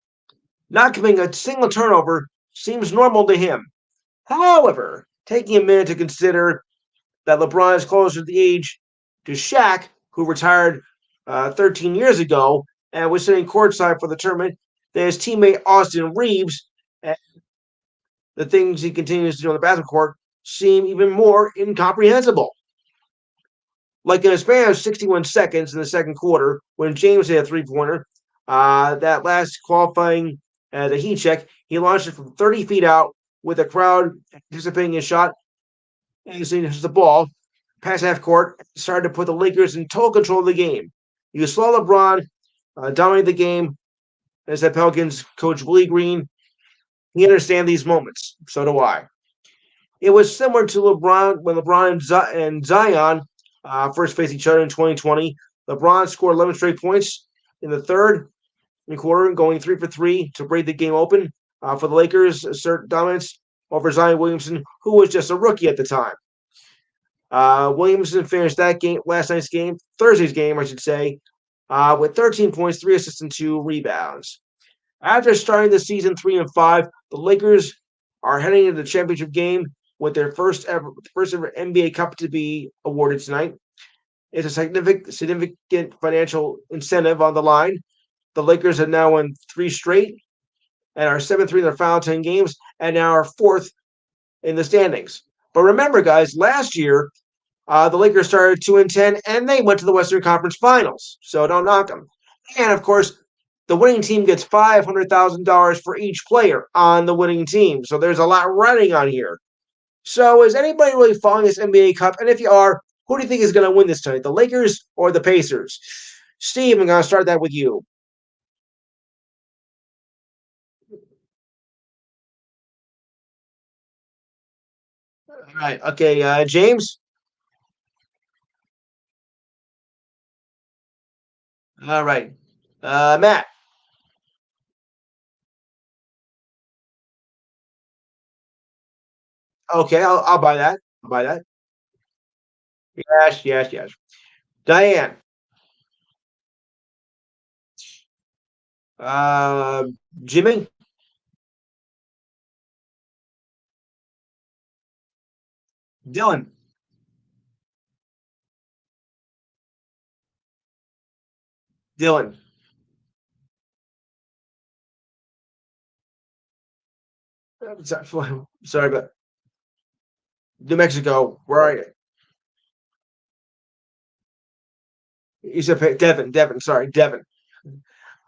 not committing a single turnover, seems normal to him. However, taking a minute to consider that LeBron is closer to the age to Shaq, who retired 13 years ago and was sitting courtside for the tournament, than his teammate Austin Reeves, and the things he continues to do on the basketball court seem even more incomprehensible. Like in a span of 61 seconds in the second quarter, when James hit a three-pointer, that last qualifying the heat check, he launched it from 30 feet out with the crowd anticipating his shot, and he hits the ball past half court, started to put the Lakers in total control of the game. You saw LeBron dominate the game. As that Pelicans coach Willie Green, he understands these moments. So do I. It was similar to LeBron when LeBron and Zion first faced each other in 2020. LeBron scored 11 straight points in the third quarter, going 3 for 3 to break the game open for the Lakers. Assert dominance over Zion Williamson, who was just a rookie at the time. Williamson finished that game, Thursday's game, I should say, with 13 points, 3 assists, and 2 rebounds. After starting the season 3-5, the Lakers are heading into the championship game with their first ever NBA Cup to be awarded tonight. It's a significant financial incentive on the line. The Lakers have now won 3 straight and are 7-3 in their final 10 games, and now are 4th in the standings. But remember, guys, last year the Lakers started 2-10, and they went to the Western Conference Finals. So don't knock them. And of course, the winning team gets $500,000 for each player on the winning team. So there's a lot riding on here. So is anybody really following this NBA Cup? And if you are, who do you think is going to win this tonight, the Lakers or the Pacers? Steve, I'm going to start that with you. All right. Okay, James. All right. Matt. Okay, I'll buy that. I'll buy that. Yes, yes, yes. Diane. Uh, Jimmy. Dylan. Dylan. Sorry, but New Mexico. Where are you? You said Devin. Devin. Sorry, Devin.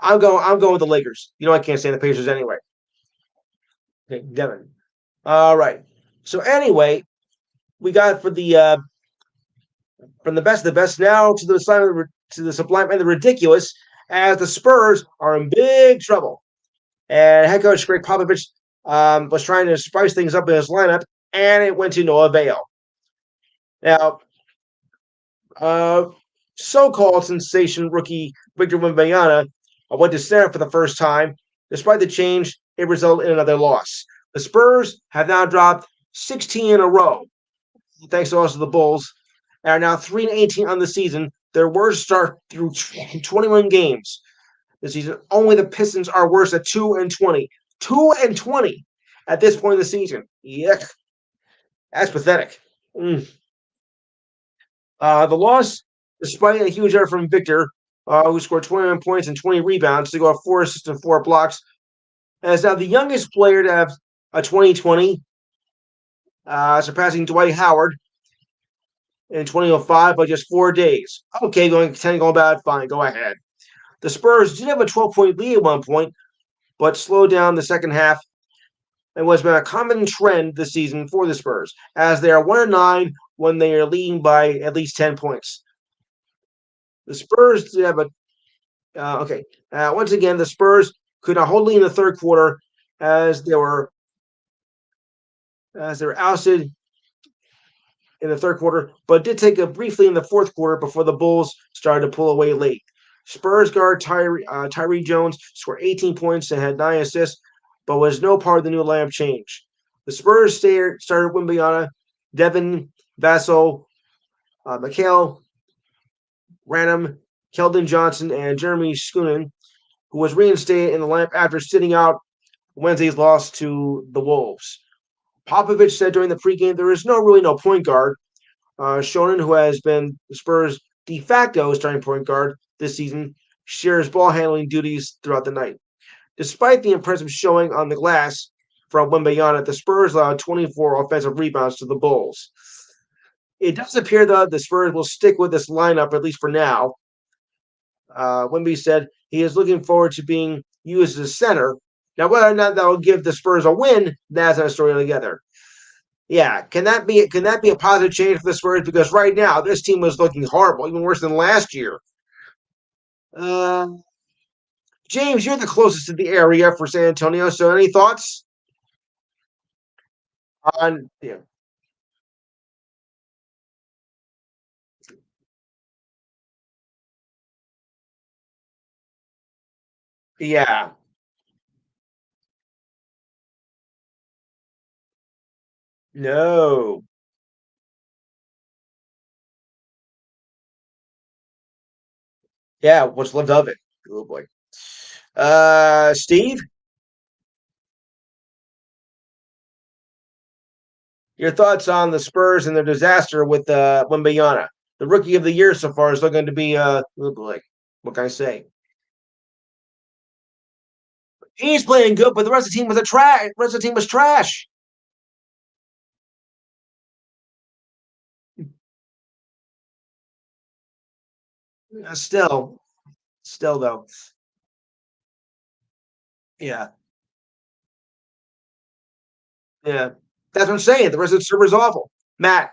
I'm going with the Lakers. You know I can't stand the Pacers anyway. Okay, Devin. All right. So anyway, we got for the from the best of the best now to the sublime and the ridiculous, as the Spurs are in big trouble. And head coach Greg Popovich was trying to spice things up in his lineup, and it went to no avail. Now, uh, so-called sensation rookie Victor Wembanyama went to center for the first time. Despite the change, it resulted in another loss. The Spurs have now dropped 16 in a row, thanks to also the Bulls, and are now 3-18 on the season, their worst start through 21 games this season. Only the Pistons are worse at 2-20. 2-20 at this point in the season. Yuck. That's pathetic. Mm. The loss, despite a huge effort from Victor, who scored 21 points and 20 rebounds to go off 4 assists and 4 blocks, as now the youngest player to have a 2020, surpassing Dwight Howard in 2005 by just 4 days. Okay, going 10 going bad, fine, go ahead. The Spurs did have a 12-point lead at one point, but slowed down the second half and was been a common trend this season for the Spurs, as they are 1-9 when they are leading by at least 10 points. The Spurs did have a okay. Once again, the Spurs could not hold lead in the third quarter as they were ousted in the third quarter, but did take a briefly in the fourth quarter before the Bulls started to pull away late. Spurs guard Tyree Jones scored 18 points and had 9 assists, but was no part of the new lineup change. The Spurs started Wimbyana, Devin Vassell, Mikhail Ranham, Keldon Johnson, and Jeremy Schoonen, who was reinstated in the lineup after sitting out Wednesday's loss to the Wolves. Popovich said during the pregame there is really no point guard. Shonen, who has been the Spurs' de facto starting point guard this season, shares ball handling duties throughout the night. Despite the impressive showing on the glass from Wembanyama, the Spurs allowed 24 offensive rebounds to the Bulls. It does appear, though, the Spurs will stick with this lineup, at least for now. Wemby said he is looking forward to being used as a center. Now, whether or not that will give the Spurs a win, that's a story altogether. Yeah, can that be a positive change for the Spurs? Because right now this team was looking horrible, even worse than last year. Uh, James, you're the closest to the area for San Antonio, so any thoughts on? Yeah, yeah, no, yeah. What's left of it? Oh boy. Steve, your thoughts on the Spurs and their disaster with Wembanyama, the rookie of the year so far is looking to be oh boy. What can I say? He's playing good, but the rest of the team was a trash. The rest of the team was trash. Still, though, yeah, yeah. That's what I'm saying. The rest of the server is awful. Matt,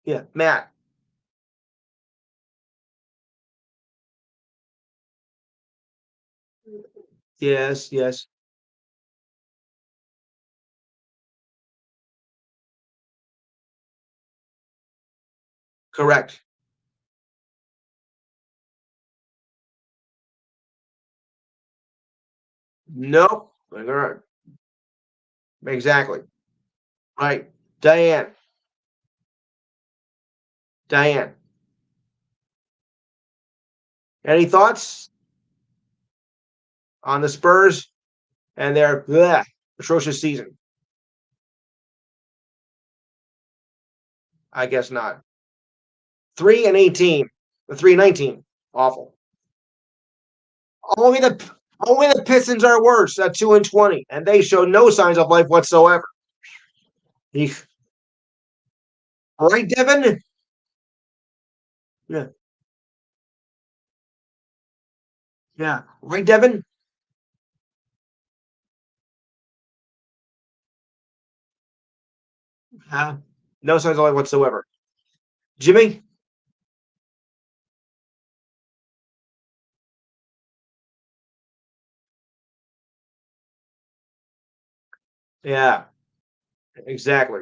yeah, Matt. Yes, yes, correct. Nope. Exactly. Right. Diane, Diane. Any thoughts on the Spurs and their atrocious season? I guess not. 3-18. The 3-19. Awful. Only the only the Pistons are worse at 2-20, and they show no signs of life whatsoever. Eek. Right, Devin? Yeah, yeah. Right, Devin? No signs of life whatsoever. Jimmy? Yeah, exactly.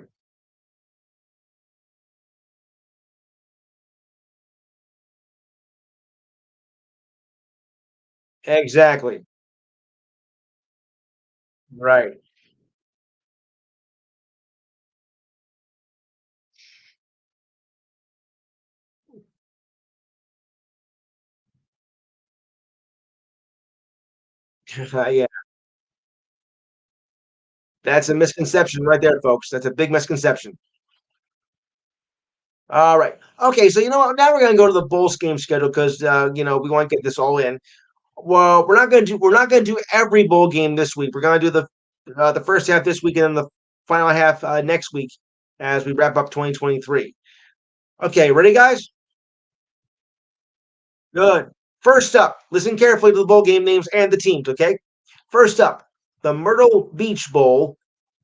Exactly. Right. Yeah, that's a misconception right there, folks. That's a big misconception. All right. Okay, so you know what? Now we're gonna go to the Bulls game schedule because we want to get this all in. Well, we're not gonna do every bowl game this week. We're gonna do the first half this week and then the final half next week as we wrap up 2023. Okay, ready, guys? Good. First up, listen carefully to the bowl game names and the teams. Okay. First up, the Myrtle Beach Bowl.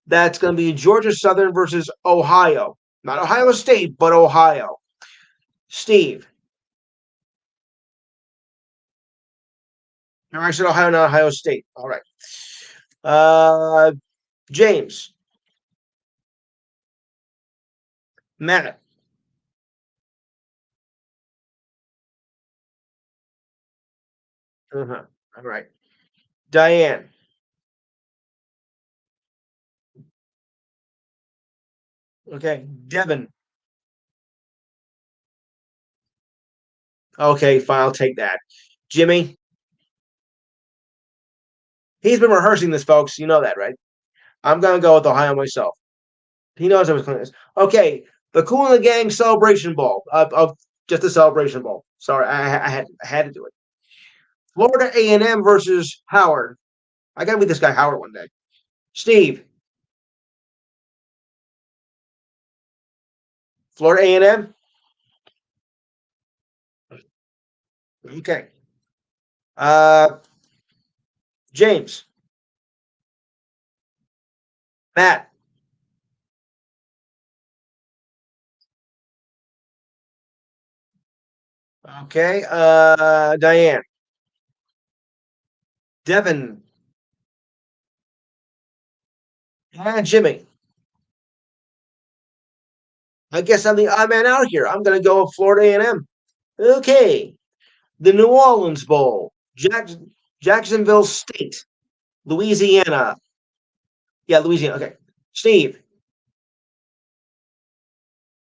That's going to be Georgia Southern versus Ohio. Not Ohio State, but Ohio. Steve. No, I said Ohio, not Ohio State. All right. Uh, James. Matt. Uh-huh. All right. Diane. Okay. Devin. Okay, fine. I'll take that. Jimmy. He's been rehearsing this, folks. You know that, right? I'm going to go with Ohio myself. He knows I was clean. Okay, the Cool and the Gang Celebration Ball. Of just a Celebration Ball. Sorry, I had to do it. Florida A&M versus Howard. I got to meet this guy Howard one day. Steve. Florida A&M. Okay. Uh, James. Matt. Okay. Diane. Devin. And Jimmy. I guess I'm the odd man out here. I'm going to go with Florida A&M. Okay. The New Orleans Bowl. Jacksonville State. Louisiana. Yeah, Louisiana. Okay. Steve.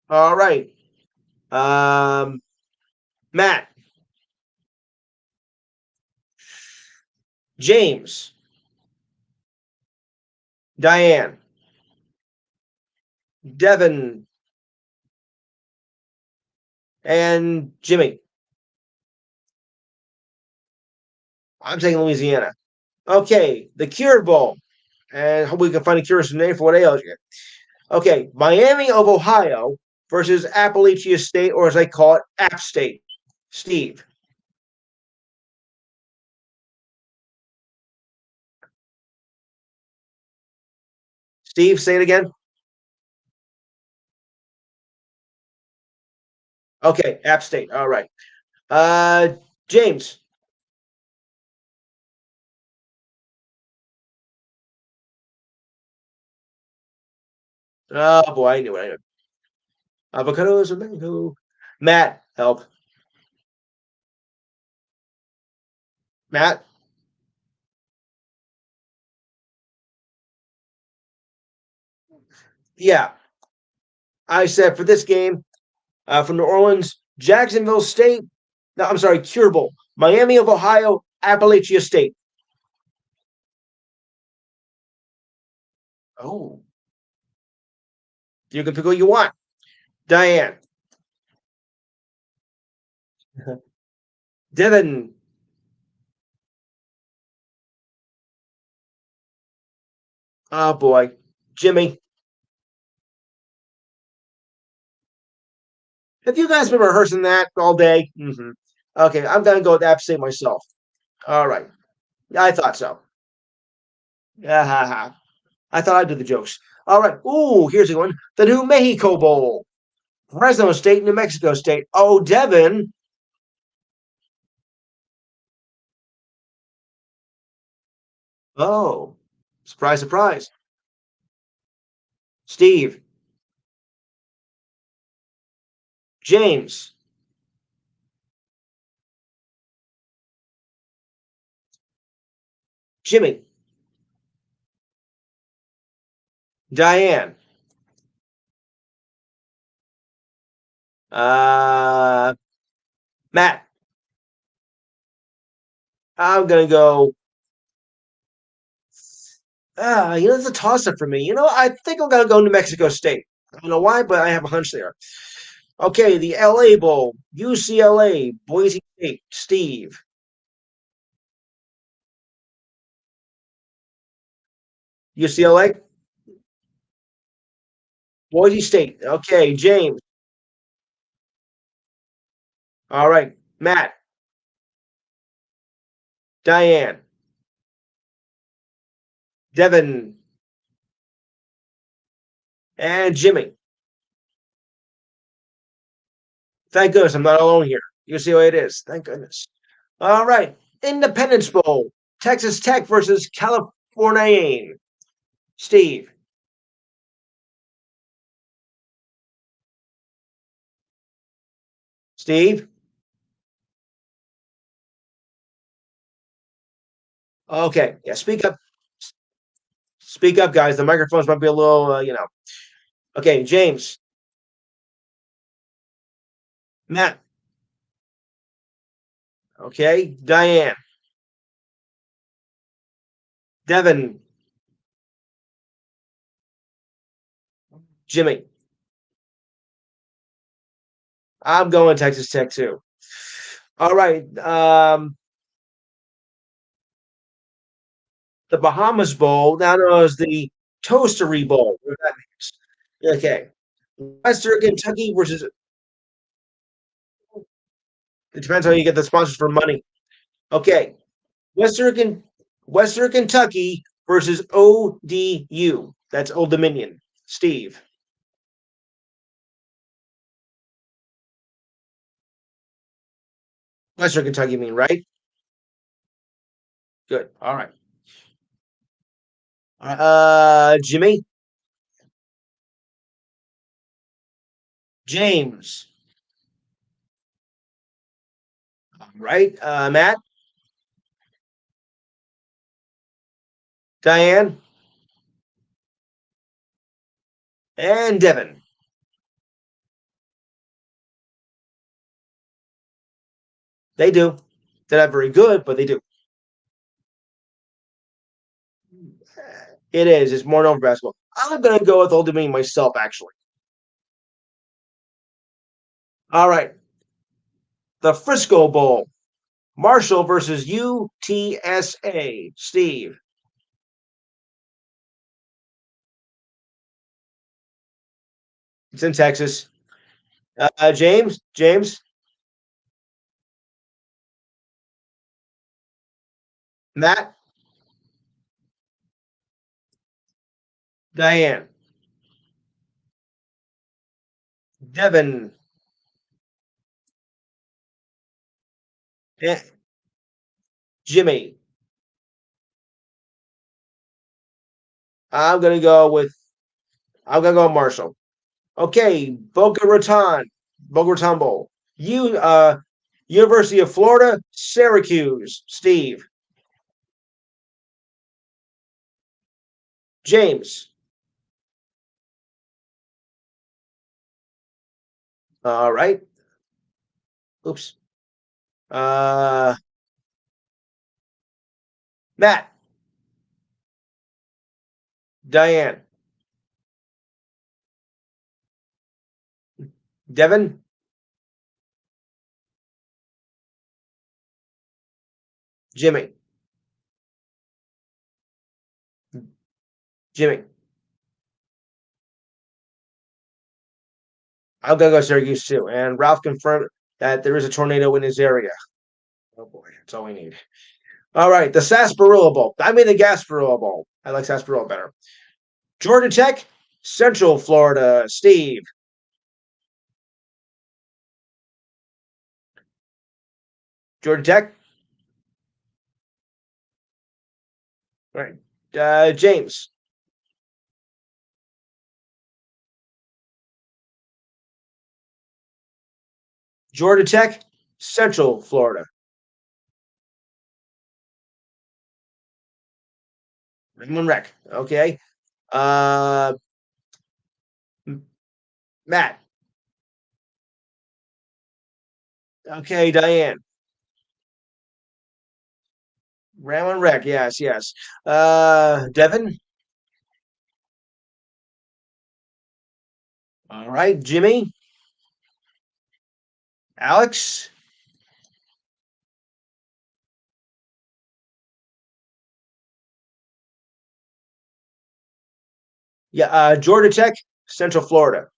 All right. Um, Matt. James. Diane. Devin. And Jimmy. I'm saying Louisiana. Okay. The Cure Bowl. And hope we can find a curious name for what ails you. Okay. Miami of Ohio versus Appalachia State, or as I call it, App State. Steve. Steve, say it again. Okay. App State. All right. Uh, James. Oh boy, I knew it. I knew it. Avocados and mango. Matt, help. Matt. Yeah, I said for this game from New Orleans, Jacksonville State. No, I'm sorry, Cure Bowl. Miami of Ohio, Appalachia State. Oh, you can pick who you want. Diane. Devin. Oh boy. Jimmy. Have you guys been rehearsing that all day? Mm-hmm. Okay, I'm gonna go with App State myself. All right. Yeah, I thought so. Yeah, I thought I'd do the jokes. All right. Ooh, here's a one. The New Mexico Bowl. Fresno State, New Mexico State. Oh, Devin. Oh, surprise, surprise. Steve. James. Jimmy. Diane. Uh, Matt. I'm gonna go. It's a toss up for me. I think I'm gonna go New Mexico State. I don't know why, but I have a hunch there. Okay, the LA Bowl, UCLA, Boise State, Steve. UCLA, Boise State. Okay, James. All right, Matt, Diane, Devin, and Jimmy. Thank goodness I'm not alone here. UCLA it is. Thank goodness. All right, Independence Bowl, Texas Tech versus California. Steve. Steve. Okay, yeah. Speak up. Speak up, guys. The microphones might be a little, Okay, James, Matt. Okay, Diane, Devin, Jimmy. I'm going Texas Tech too. All right. The Bahamas Bowl, now known as the Toastery Bowl. What that means. Okay. Western Kentucky versus. It depends how you get the sponsors for money. Okay. Western Western Kentucky versus ODU. That's Old Dominion. Steve. Western Kentucky, you mean, right? Good. All right. Jimmy, James, right? Matt, Diane, and Devin. They do. They're not very good, but they do. It is. It's more known for basketball. I'm going to go with Old Dominion myself, actually. All right. The Frisco Bowl. Marshall versus UTSA. Steve. It's in Texas. James, Matt, Diane, Devin, eh, Jimmy. I'm gonna go with I'm gonna go with Marshall. Okay, Boca Raton Bowl. University of Florida, Syracuse. Steve, James. All right. Oops. Uh, Matt, Diane, Devin, Jimmy, Jimmy. I'm gonna go Syracuse too. And Ralph confirmed that there is a tornado in his area. Oh boy, that's all we need. All right, the Sarsaparilla Bowl. I mean the Gasparilla Bowl. I like Sarsaparilla better. Georgia Tech, Central Florida. Steve, Georgia Tech. All right. James, Georgia Tech, Central Florida. Raymond Rec. Okay. Uh, Matt. Okay, Diane. Raymond Rec. Yes, yes. Devin. All right, Jimmy. Alex? Yeah, Georgia Tech, Central Florida.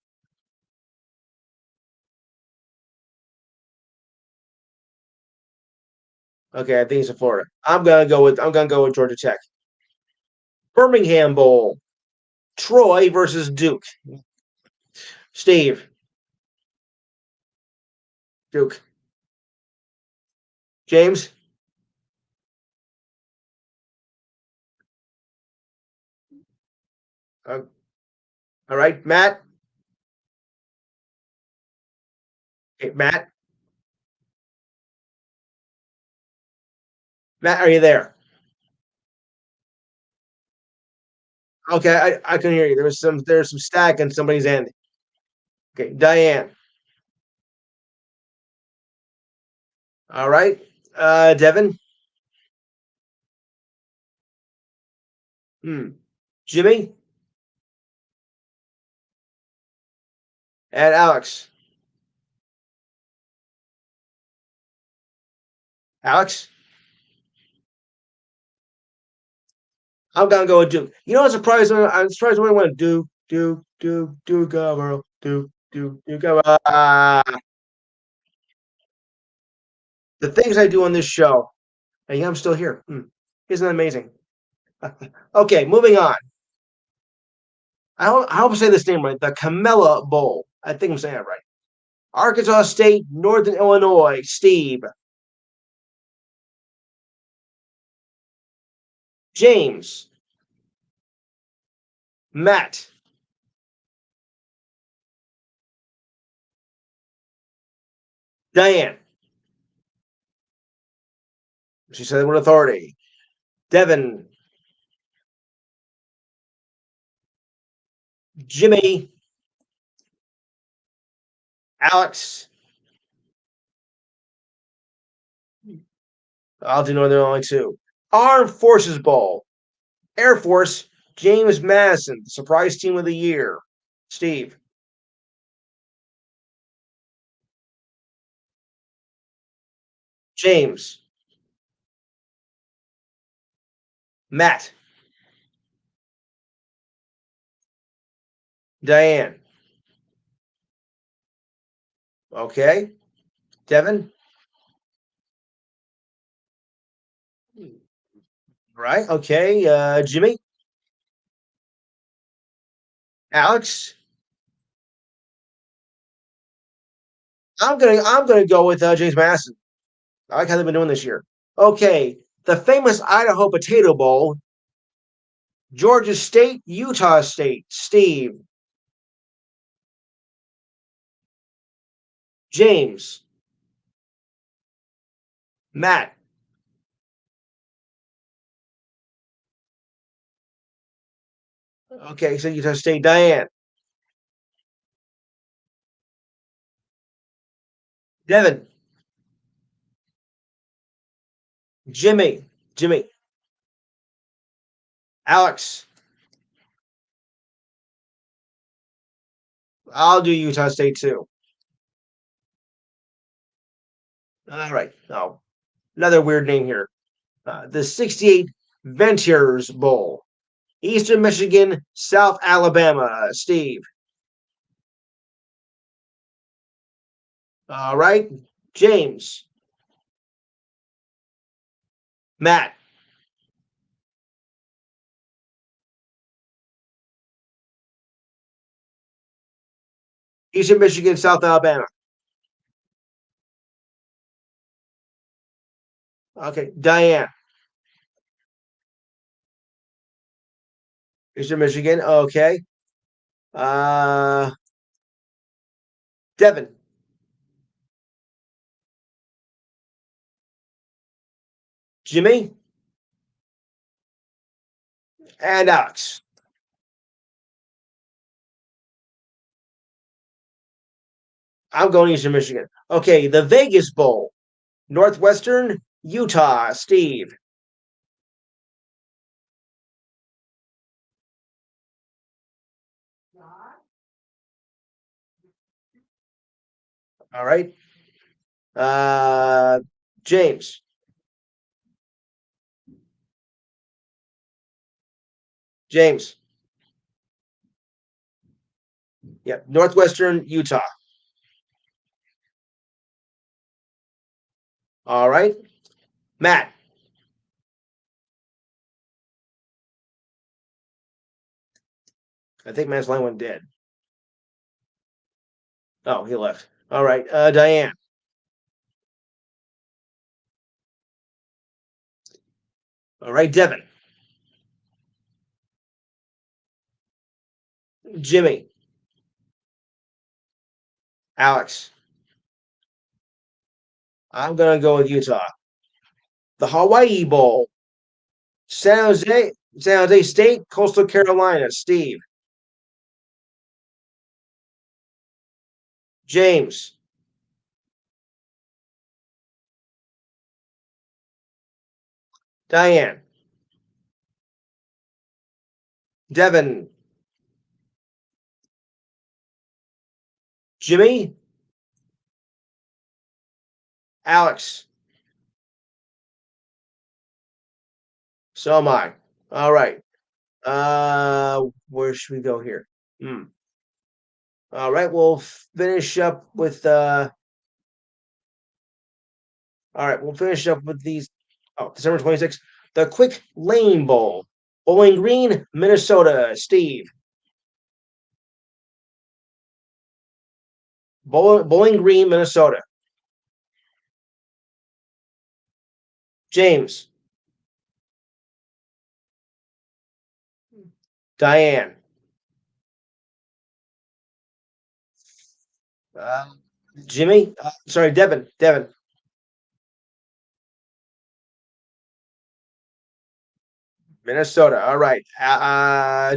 Okay, I think it's in Florida. I'm gonna go with Georgia Tech. Birmingham Bowl. Troy versus Duke. Steve. Duke. James. Uh, all right, Matt. Okay, Matt. Matt, are you there? Okay, I can hear you. There's some static on somebody's end. Okay, Diane. All right. Devin. Hmm. Jimmy and Alex. Alex. I'm gonna go with Duke. You know, I'm surprised when I went Duke, bro, Duke. The things I do on this show, and I'm still here. Isn't that amazing? Okay, moving on. I hope I say this name right. The Camella Bowl. I think I'm saying it right. Arkansas State, Northern Illinois. Steve, James, Matt, Diane. She said it with authority. Devin, Jimmy, Alex. I'll do Northern Illinois too. Armed Forces Bowl. Air Force, James Madison, surprise team of the year. Steve, James, Matt, Diane. Okay. Devin, right? Okay. Jimmy, Alex. I'm gonna go with James Madison. I like how they've been doing this year. Okay. The famous Idaho Potato Bowl, Georgia State, Utah State. Steve, James, Matt. Okay, so Utah State, Diane, Devin, Jimmy, Alex. I'll do Utah State too. All right. Oh, another weird name here. The 68 Ventures Bowl. Eastern Michigan, South Alabama. Steve. All right. James. Matt. Eastern Michigan, South Alabama. Okay. Diane. Eastern Michigan. Okay. Uh, Devin. Jimmy. And Alex. I'm going Eastern Michigan. Okay. The Vegas Bowl. Northwestern, Utah. Steve. All right. Uh, James. James. Yep. Northwestern Utah. All right. Matt. I think Matt's line went dead. Oh, he left. All right. Diane. All right. Devin. Jimmy. Alex. I'm gonna go with Utah. The Hawaii Bowl. San Jose. San Jose State. Coastal Carolina. Steve. James. Diane. Devin. Jimmy. Alex. So am I. All right. Where should we go here? Hmm. All right, we'll finish up with all right, we'll finish up with these. Oh, December 26th, the Quick Lane Bowl. Bowling Green, Minnesota. Steve. Bowling Green, Minnesota. James. Diane. Uh, Jimmy. Sorry, Devin. Devin. Minnesota. All right.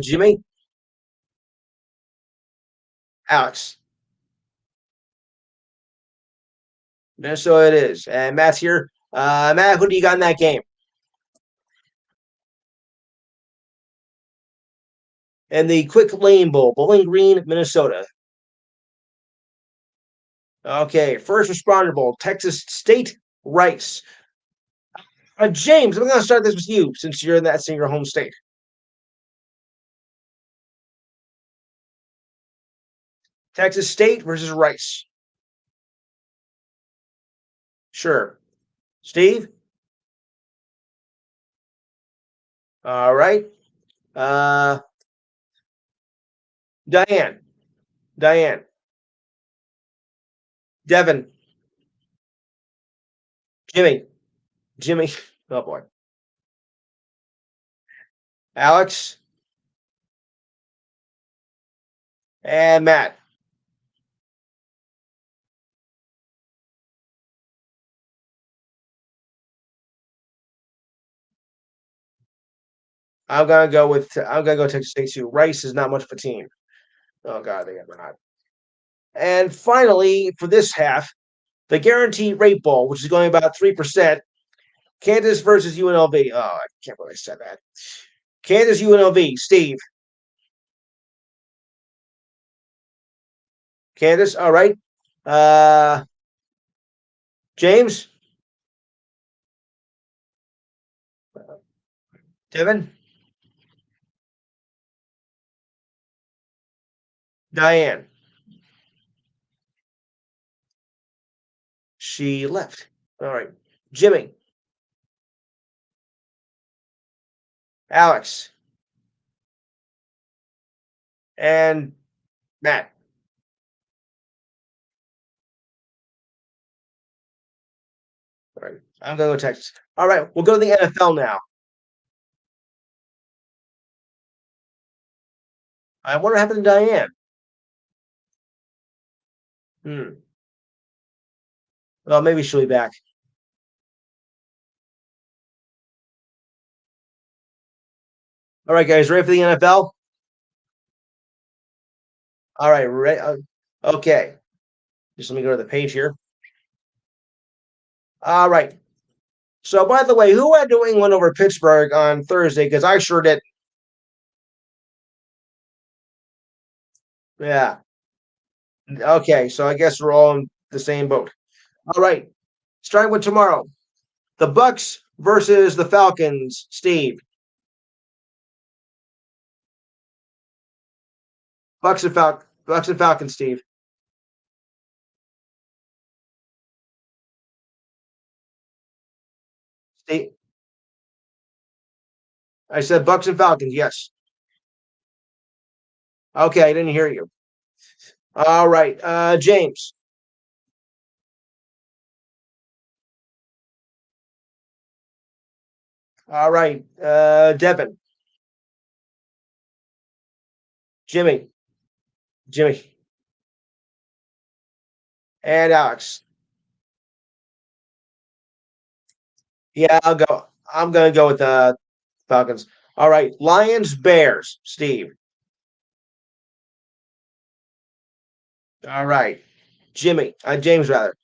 Jimmy. Alex. Minnesota it is. And Matt's here. Matt, who do you got in that game? And the Quick Lane Bowl, Bowling Green, Minnesota. Okay, First Responder Bowl, Texas State, Rice. James, I'm going to start this with you since you're in your home state. Texas State versus Rice. Sure. Steve? All right. Uh, Diane. Diane. Devin. Jimmy. Jimmy. Oh, boy. Alex. And Matt. I'm gonna go Texas State too. Rice is not much of a team. Oh god, they are not. And finally, for this half, the guaranteed rate bowl, which is going about 3%. Kansas versus UNLV. Oh, I can't believe I said that. Kansas UNLV. Steve. Kansas. All right. Uh, James. Devin. Diane. She left. All right. Jimmy. Alex. And Matt. All right. I'm going to go Texas. All right. We'll go to the NFL now. I wonder what happened to Diane. Hmm. Well, maybe she'll be back. All right, guys. Ready for the NFL? All right. Okay. Just let me go to the page here. All right. So, by the way, who had New England over Pittsburgh on Thursday? Because I sure did. Yeah. Okay. So I guess we're all in the same boat. All right. Starting with tomorrow, the Bucks versus the Falcons. Steve, Bucks and Falcons. Steve, Steve. I said Bucks and Falcons. Yes. Okay, I didn't hear you. All right, James. All right, Devin, Jimmy, Jimmy, and Alex. Yeah, I'll go. I'm gonna go with the Falcons. All right, Lions, Bears. Steve. All right, James rather.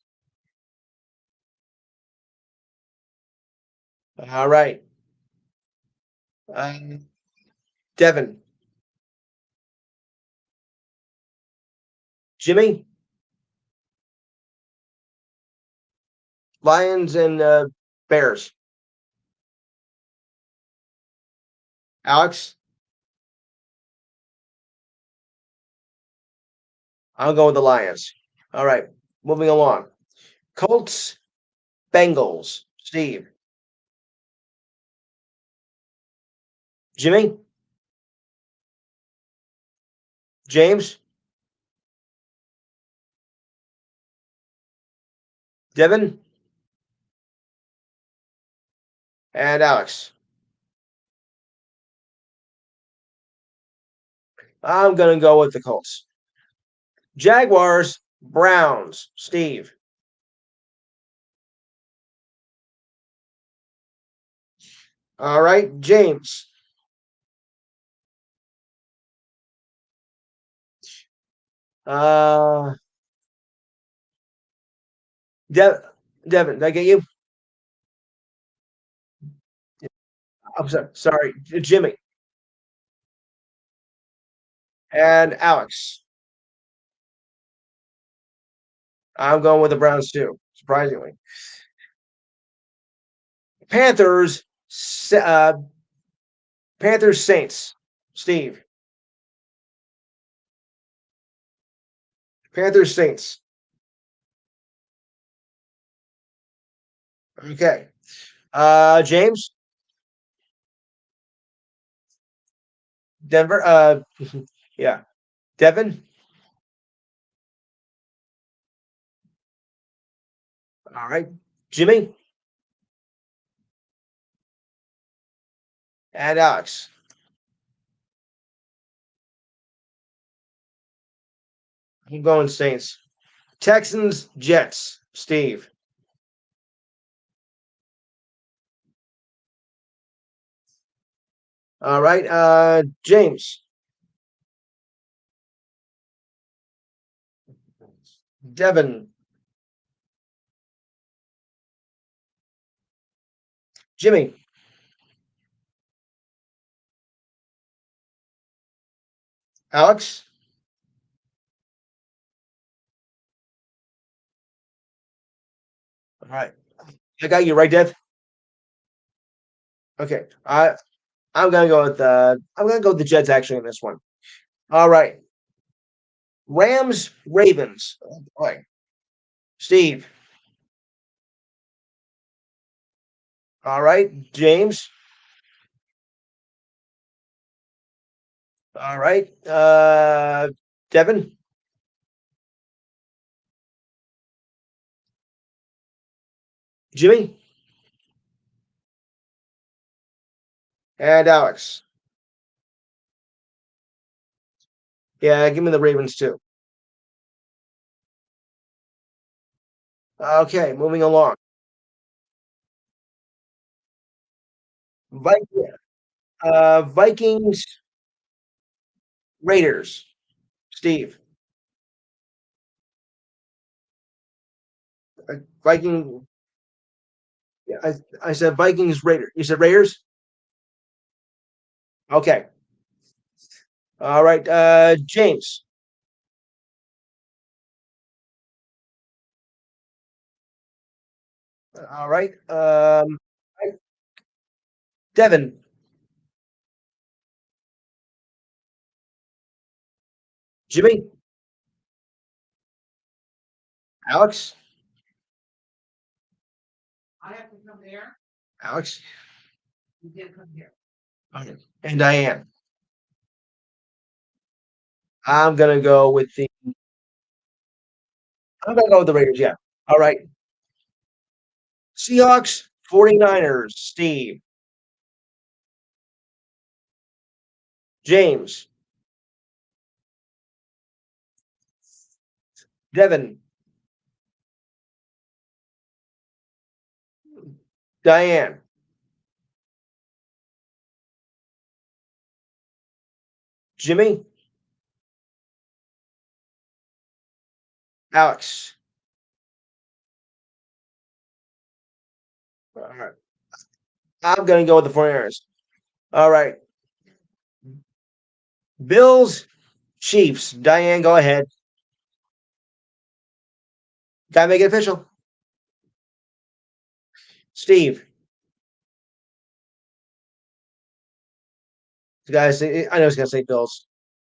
All right, um, Devin, Jimmy, Lions and Bears. Alex, I'll go with the Lions. All right, moving along. Colts, Bengals. Steve, Jimmy, James, Devin, and Alex. I'm gonna go with the Colts. Jaguars, Browns. Steve. All right, James. Uh, De- Devin, did I get you? I'm sorry. Sorry, Jimmy and Alex. I'm going with the Browns too. Surprisingly, Panthers. Panthers Saints. Steve. Panthers Saints. Okay. James. Denver. Yeah. Devin. All right. Jimmy and Alex. I'm going Saints. Texans Jets. Steve. All right. James. Devin. Jimmy. Alex. All right. I got you right, Dev. Okay. I'm gonna go with the Jets actually in this one. All right. Rams, Ravens. All right. Steve. All right. James. All right. Devin. Jimmy. And Alex. Yeah, give me the Ravens too. Okay, moving along. Vikings, Raiders. Steve. Viking. Yeah, I said Vikings, Raiders. You said Raiders. Okay. All right. James. All right. Devin, Jimmy, Alex, Alex, okay. And Diane. I'm gonna go with the. I'm gonna go with the Raiders. Yeah. All right. Seahawks, 49ers. Steve, James, Devin, Diane, Jimmy, Alex. All right. I'm gonna go with the 49ers. All right. Bills, Chiefs. Diane, go ahead. Gotta make it official. Steve, guys, I know he's gonna say Bills.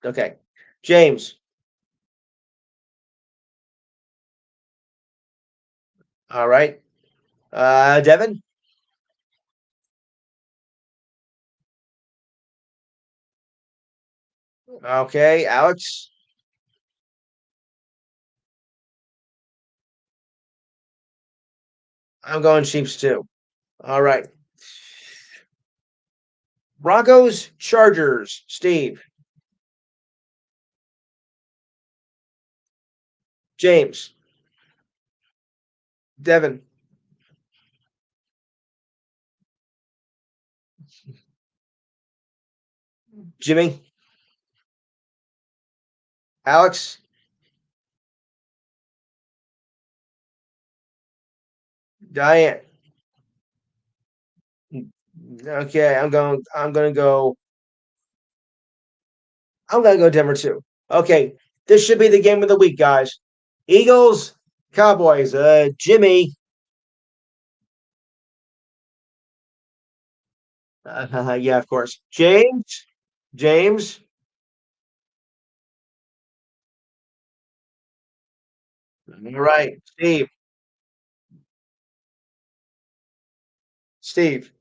Okay. James. All right. Devin. Okay. Alex. I'm going Chiefs too. All right. Broncos, Chargers. Steve, James, Devin, Jimmy, Alex, Diane. Okay, I'm gonna go. I'm gonna go Denver too. Okay, this should be the game of the week, guys. Eagles, Cowboys. Jimmy. Yeah, of course. James. All right. Steve.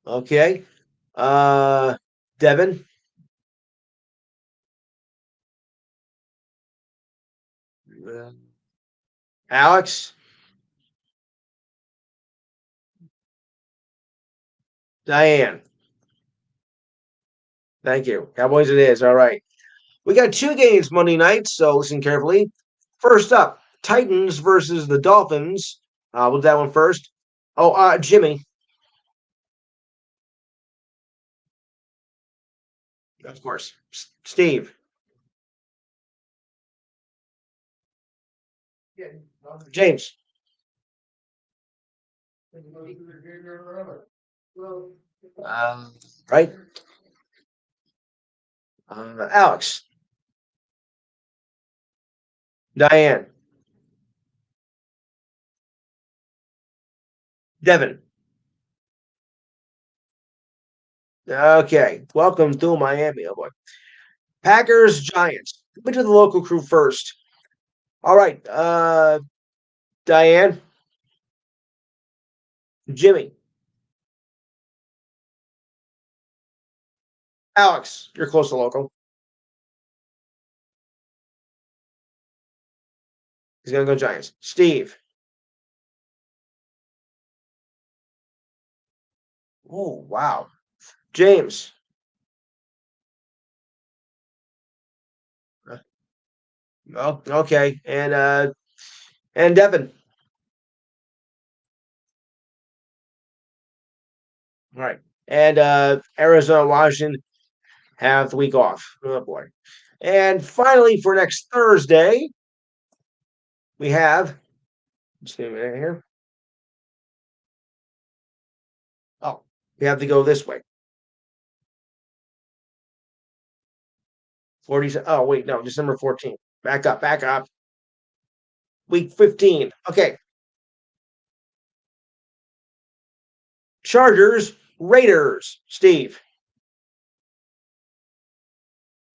Okay. Uh, Devin, uh, Alex, Diane. Thank you. Cowboys it is. All right. We got two games Monday night, so listen carefully. First up, Titans versus the Dolphins. We'll do that one first. Oh, Jimmy, of course. Steve, James, um, right? Alex, Diane, Devin. Okay, welcome to Miami, oh boy. Packers, Giants. Went to the local crew first. All right, Diane, Jimmy, Alex. You're close to local. He's gonna go Giants. Steve. Oh wow. James. Oh, okay. And Devin. All right. And Arizona, Washington have the week off. Oh boy. And finally, for next Thursday, we have. Just give me a minute here. Oh, we have to go this way. 40. Oh wait, no, December 14th. Back up. Back up. Week 15. Okay. Chargers, Raiders. Steve.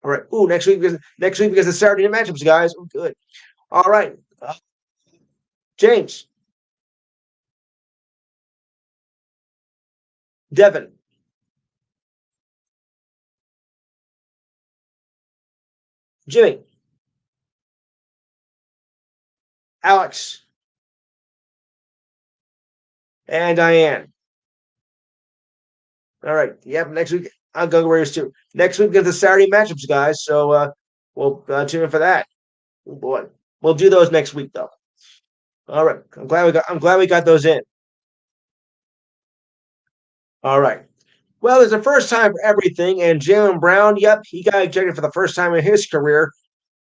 All right. Ooh, next week because the Saturday night matchups, guys. Oh, good. All right. James. Devin. Jimmy. Alex. And Diane. All right. Yep. Next week, I'm going Raiders too. Next week is the Saturday matchups, guys. So we'll tune in for that. Oh, boy, we'll do those next week though. All right. I'm glad we got those in. All right. Well, there's a first time for everything, and Jaylen Brown, yep, he got ejected for the first time in his career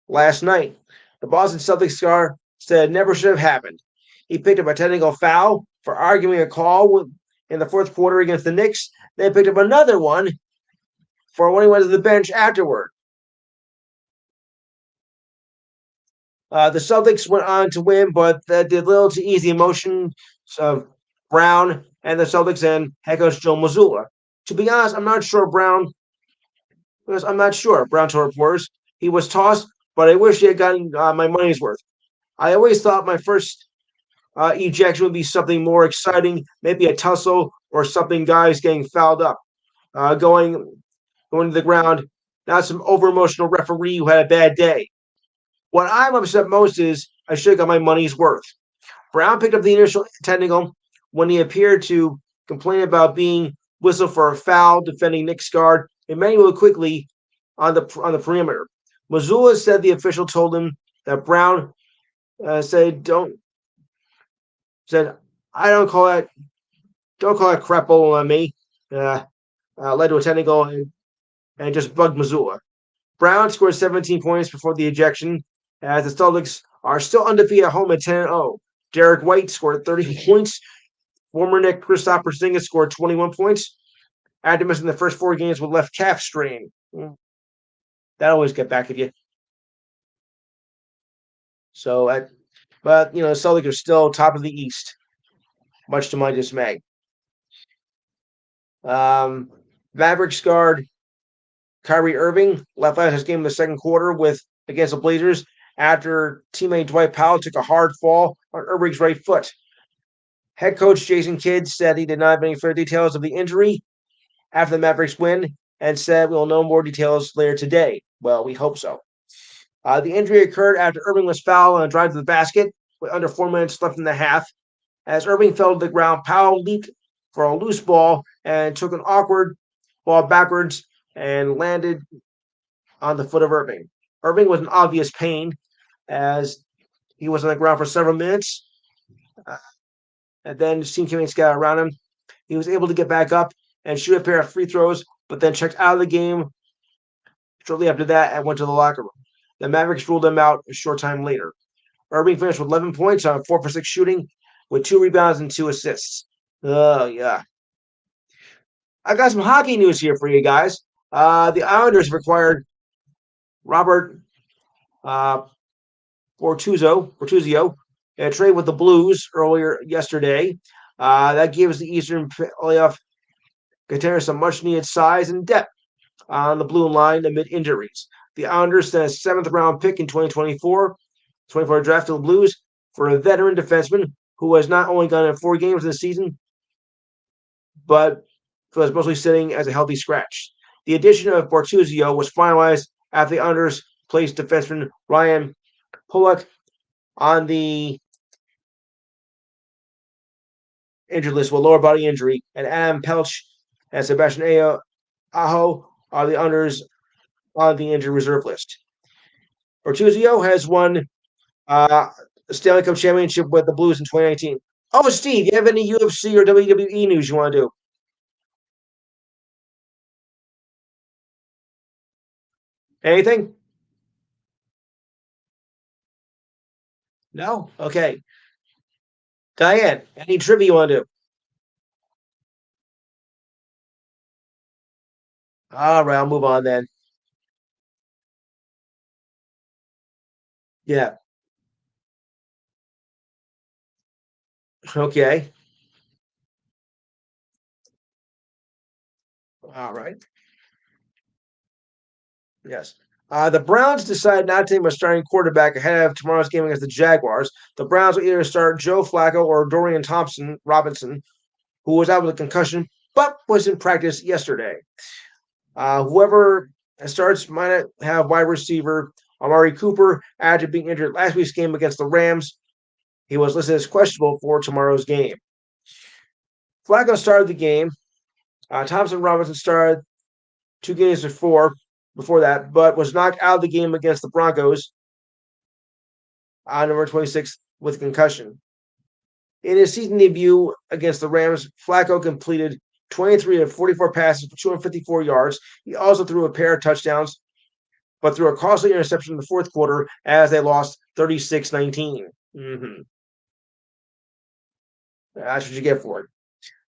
last night. The Boston Celtics star said it never should have happened. He picked up a technical foul for arguing a call in the fourth quarter against the Knicks. Then picked up another one for when he went to the bench afterward. The Celtics went on to win, but that did little to ease the emotions of Brown and the Celtics and head coach Joe Mazzulla. To be honest, I'm not sure Brown because I'm not sure. Brown told reporters he was tossed, but I wish he had gotten my money's worth. I always thought my first ejection would be something more exciting, maybe a tussle or something. Guys getting fouled up, going to the ground. Not some over emotional referee who had a bad day. What I'm upset most is I should have got my money's worth. Brown picked up the initial technical when he appeared to complain about being whistled for a foul defending Nick's guard Emmanuel quickly on the perimeter. Mazzulla said the official told him that Brown said I don't call that crap on me. Uh, Led to a technical and just bugged Missoula. Brown scored 17 points before the ejection, as the Celtics are still undefeated at home at 10-0. Derek White scored 30 points. Former Nick Kristaps Porzingis scored 21 points after missing the first 4 games with left calf strain. That always get back at you. So, but the Celtics are still top of the East, much to my dismay. Um, Mavericks guard Kyrie Irving left out his game in the second quarter against the Blazers after teammate Dwight Powell took a hard fall on Irving's right foot. Head coach Jason Kidd said he did not have any further details of the injury after the Mavericks win and said we'll know more details later today. Well, we hope so. The injury occurred after Irving was fouled on a drive to the basket with under 4 minutes left in the half. As Irving fell to the ground, Powell leaped for a loose ball and took an awkward ball backwards and landed on the foot of Irving. Irving was in obvious pain as he was on the ground for several minutes. And then his teammates got around him. He was able to get back up and shoot a pair of free throws, but then checked out of the game shortly after that and went to the locker room. The Mavericks ruled him out a short time later. Irving finished with 11 points on 4 for 6 shooting with 2 rebounds and 2 assists. Oh, yeah. I got some hockey news here for you guys. The Islanders required Robert uh, Bortuzio in a trade with the Blues earlier yesterday. That gives the Eastern playoff contenders some much-needed size and depth on the blue line amid injuries. The Islanders sent a seventh-round pick in 2024 draft to the Blues for a veteran defenseman who has not only gone in 4 games this season, but was mostly sitting as a healthy scratch. The addition of Bortuzio was finalized after the Islanders placed defenseman Ryan Pulock on the injured list with lower body injury, and Adam Pelch and Sebastian Aho are the Islanders on the injured reserve list. Bortuzio has won the Stanley Cup championship with the Blues in 2019. Oh, Steve, you have any UFC or WWE news you want to do? Anything? No? Okay. Diane, any trivia you want to do? All right, I'll move on then. Yeah. Okay. All right. Yes. The Browns decided not to name a starting quarterback ahead of tomorrow's game against the Jaguars. The Browns will either start Joe Flacco or Dorian Thompson Robinson, who was out with a concussion but was in practice yesterday. Whoever starts might have wide receiver Amari Cooper after being injured last week's game against the Rams. He was listed as questionable for tomorrow's game. Flacco started the game. Thompson Robinson started 2 games before that, but was knocked out of the game against the Broncos on November 26th with concussion. In his season debut against the Rams, Flacco completed 23 of 44 passes for 254 yards. He also threw a pair of touchdowns, but threw a costly interception in the fourth quarter as they lost 36-19. Mm-hmm. That's what you get for it.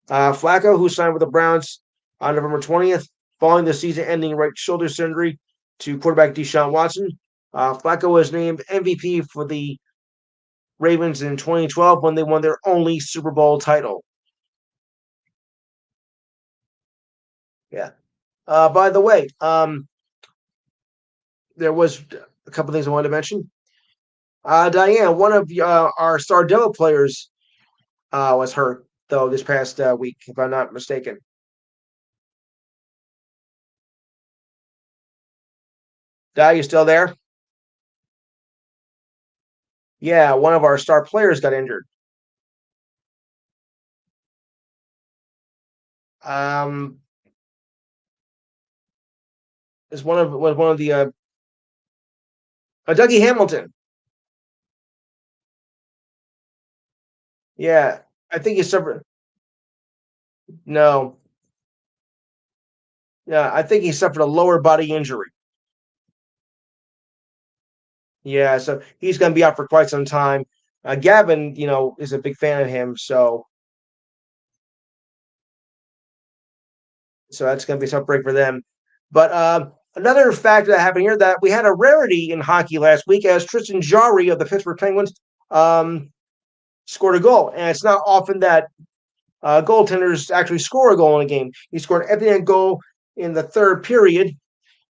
Flacco, who signed with the Browns on November 20th, following the season-ending right shoulder surgery to quarterback Deshaun Watson. Flacco was named MVP for the Ravens in 2012 when they won their only Super Bowl title. Yeah. By the way, there was a couple things I wanted to mention. Diane, one of our Stardella players was hurt, though, this past week, if I'm not mistaken. Di, you still there? Yeah, one of our star players got injured. Um, was one of the Dougie Hamilton. Yeah, I think he suffered. No, yeah, I think he suffered a lower body injury. Yeah, so he's going to be out for quite some time. Gavin, is a big fan of him, so that's going to be some break for them. But another factor that happened here that we had a rarity in hockey last week as Tristan Jarry of the Pittsburgh Penguins scored a goal, and it's not often that goaltenders actually score a goal in a game. He scored an empty net goal in the third period,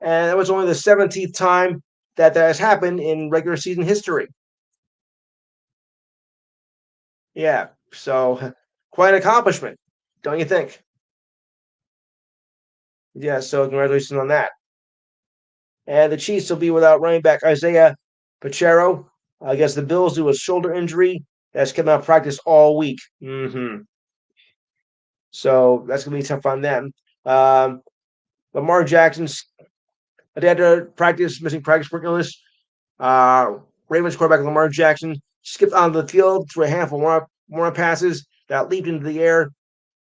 and that was only the 17th time that has happened in regular season history. Yeah, so quite an accomplishment, don't you think? Yeah, so congratulations on that. And the Chiefs will be without running back Isaiah Pacheco. I guess the Bills do a shoulder injury that's kept out of practice all week. Mm-hmm. So that's going to be tough on them. Lamar Jackson's they had to practice, missing practice for illness. Ravens quarterback Lamar Jackson skipped onto the field through a handful of warm passes that leaped into the air to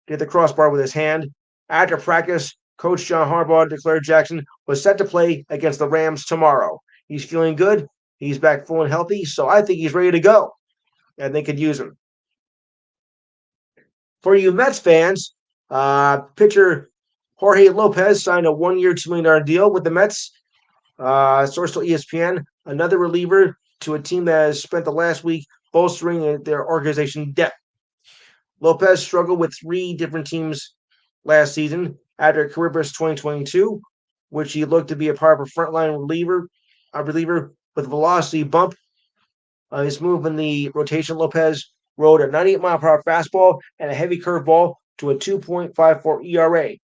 hit the crossbar with his hand. After practice, Coach John Harbaugh declared Jackson was set to play against the Rams tomorrow. He's feeling good. He's back full and healthy, so I think he's ready to go, and they could use him. For you Mets fans, pitcher Jorge Lopez signed a 1-year, $2 million deal with the Mets. Source to ESPN, another reliever to a team that has spent the last week bolstering their organization depth. Lopez struggled with 3 different teams last season after a career burst 2022, which he looked to be a part of a frontline reliever with a velocity bump. His move in the rotation, Lopez rode a 98-mile-per-hour fastball and a heavy curveball to a 2.54 ERA.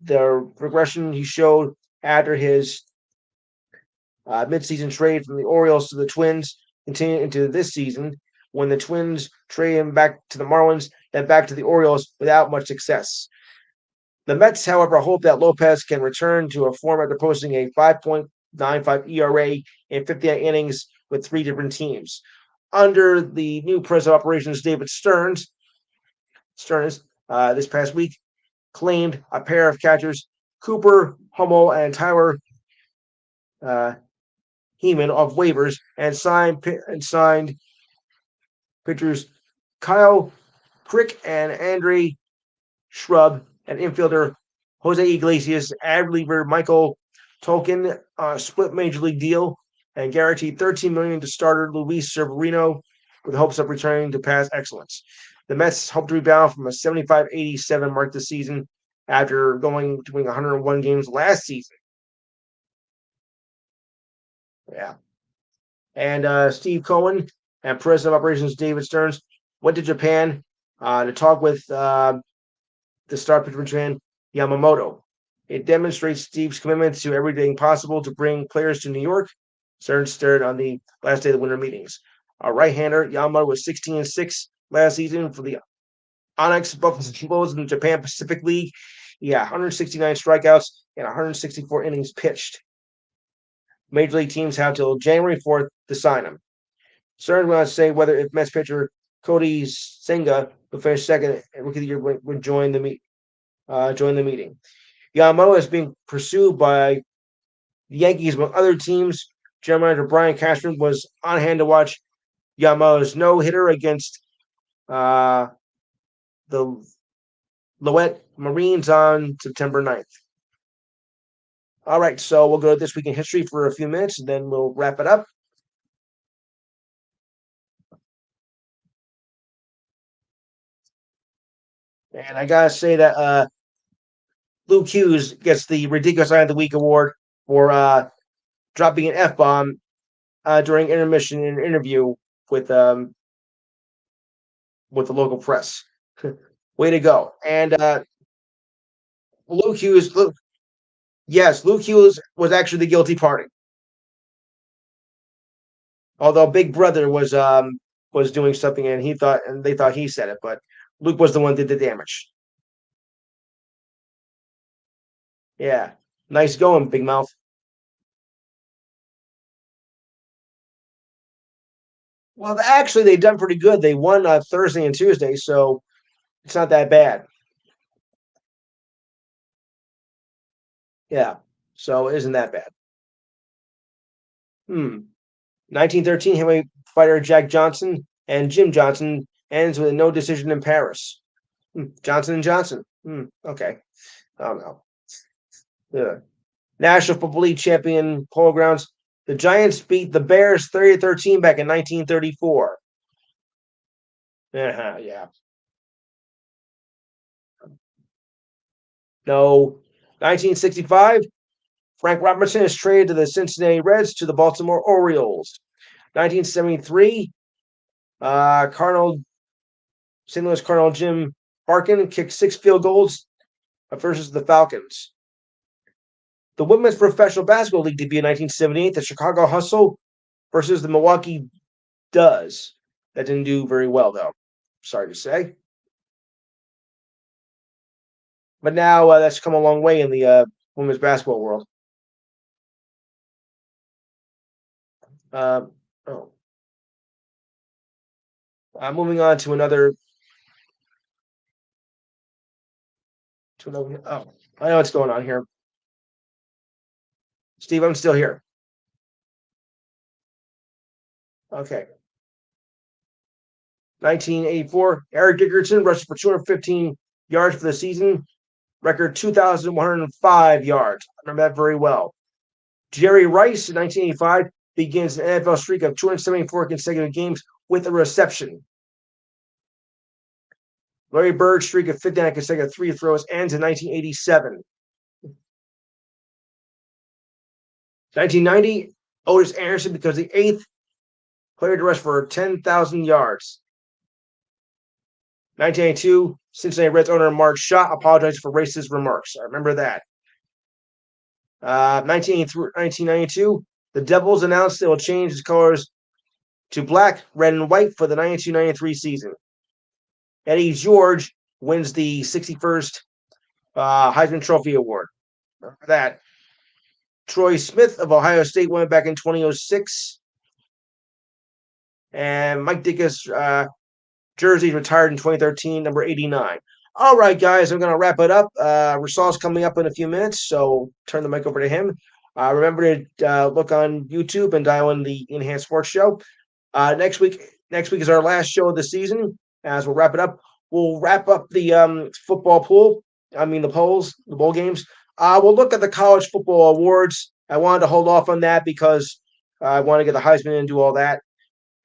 The regression he showed after his midseason trade from the Orioles to the Twins continued into this season when the Twins traded him back to the Marlins, then back to the Orioles without much success. The Mets, however, hope that Lopez can return to a form after posting a 5.95 ERA in 58 innings with 3 different teams. Under the new president of operations, David Stearns, this past week claimed a pair of catchers, Cooper Hummel and Tyler Heeman, off waivers and signed pitchers Kyle Crick and Andre Shrub, and infielder Jose Iglesias, ad reliever Michael Tolkien, split major league deal, and guaranteed $13 million to starter Luis Severino with hopes of returning to past excellence. The Mets hope to rebound from a 75-87 mark this season after doing 101 games last season. Yeah. And Steve Cohen and President of Operations David Stearns went to Japan to talk with the star pitcher Yamamoto. It demonstrates Steve's commitment to everything possible to bring players to New York. Stearns stared on the last day of the winter meetings. A right-hander, Yamamoto was 16-6 last season for the Onyx Buffaloes in the Japan Pacific League. Yeah, 169 strikeouts and 164 innings pitched. Major league teams have till January 4th to sign him. Stearns went on to say whether if Mets pitcher Cody Senga, who finished second at Rookie of the Year, would join the meeting. Yamamoto is being pursued by the Yankees among other teams. General Manager Brian Cashman was on hand to watch Yamamoto's no-hitter against the Lowette Marines on September 9th. All right, so we'll go to This Week in History for a few minutes, and then we'll wrap it up. And I gotta say that Luke Hughes gets the Ridiculous Eye of the Week award for dropping an F-bomb during intermission in an interview with the local press. Way to go. And Luke Hughes, Luke Hughes was actually the guilty party. Although Big Brother was doing something and they thought he said it, but Luke was the one that did the damage. Yeah. Nice going, Big Mouth. Well, actually, they've done pretty good. They won Thursday and Tuesday, so it's not that bad. Yeah, so it isn't that bad. 1913, heavyweight fighter Jack Johnson and Jim Johnson ends with a no decision in Paris. Johnson and Johnson. Okay. I don't know. Yeah. National Football League champion Polo Grounds. The Giants beat the Bears 30-13 back in 1934. Yeah. No. 1965, Frank Robertson is traded to the Cincinnati Reds to the Baltimore Orioles. 1973, St. Louis Cardinal Jim Barkin kicked 6 field goals versus the Falcons. The Women's Professional Basketball League debut in 1978, the Chicago Hustle versus the Milwaukee Duz. That didn't do very well, though. Sorry to say. But now that's come a long way in the women's basketball world. Moving on to another. Oh, I know what's going on here. Steve, I'm still here. Okay. 1984, Eric Dickerson rushed for 215 yards for the season. Record 2,105 yards. I remember that very well. Jerry Rice in 1985 begins an NFL streak of 274 consecutive games with a reception. Larry Bird's streak of 59 consecutive free throws ends in 1987. 1990, Otis Anderson becomes the 8th player to rush for 10,000 yards. 1992, Cincinnati Reds owner Mark Schott apologized for racist remarks. I remember that. 1992, the Devils announced they will change its colors to black, red, and white for the 92-93 season. Eddie George wins the 61st Heisman Trophy Award. Remember that. Troy Smith of Ohio State won it back in 2006. And Mike Dickus jersey retired in 2013, number 89. All right, guys, I'm going to wrap it up. Rasal's coming up in a few minutes, so turn the mic over to him. Remember to look on YouTube and dial in the Enhanced Sports Show. Next week is our last show of the season. As we'll wrap it up, we'll wrap up the football pool. I mean, the polls, the bowl games. We'll look at the college football awards. I wanted to hold off on that because I want to get the Heisman and do all that.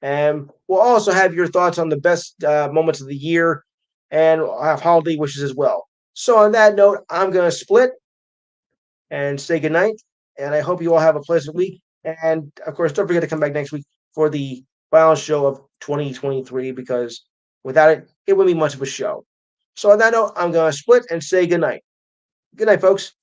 And we'll also have your thoughts on the best moments of the year, and we'll have holiday wishes as well. So, on that note, I'm going to split and say goodnight. And I hope you all have a pleasant week. And of course, don't forget to come back next week for the final show of 2023 because without it, it wouldn't be much of a show. So, on that note, I'm going to split and say goodnight. Good night, folks.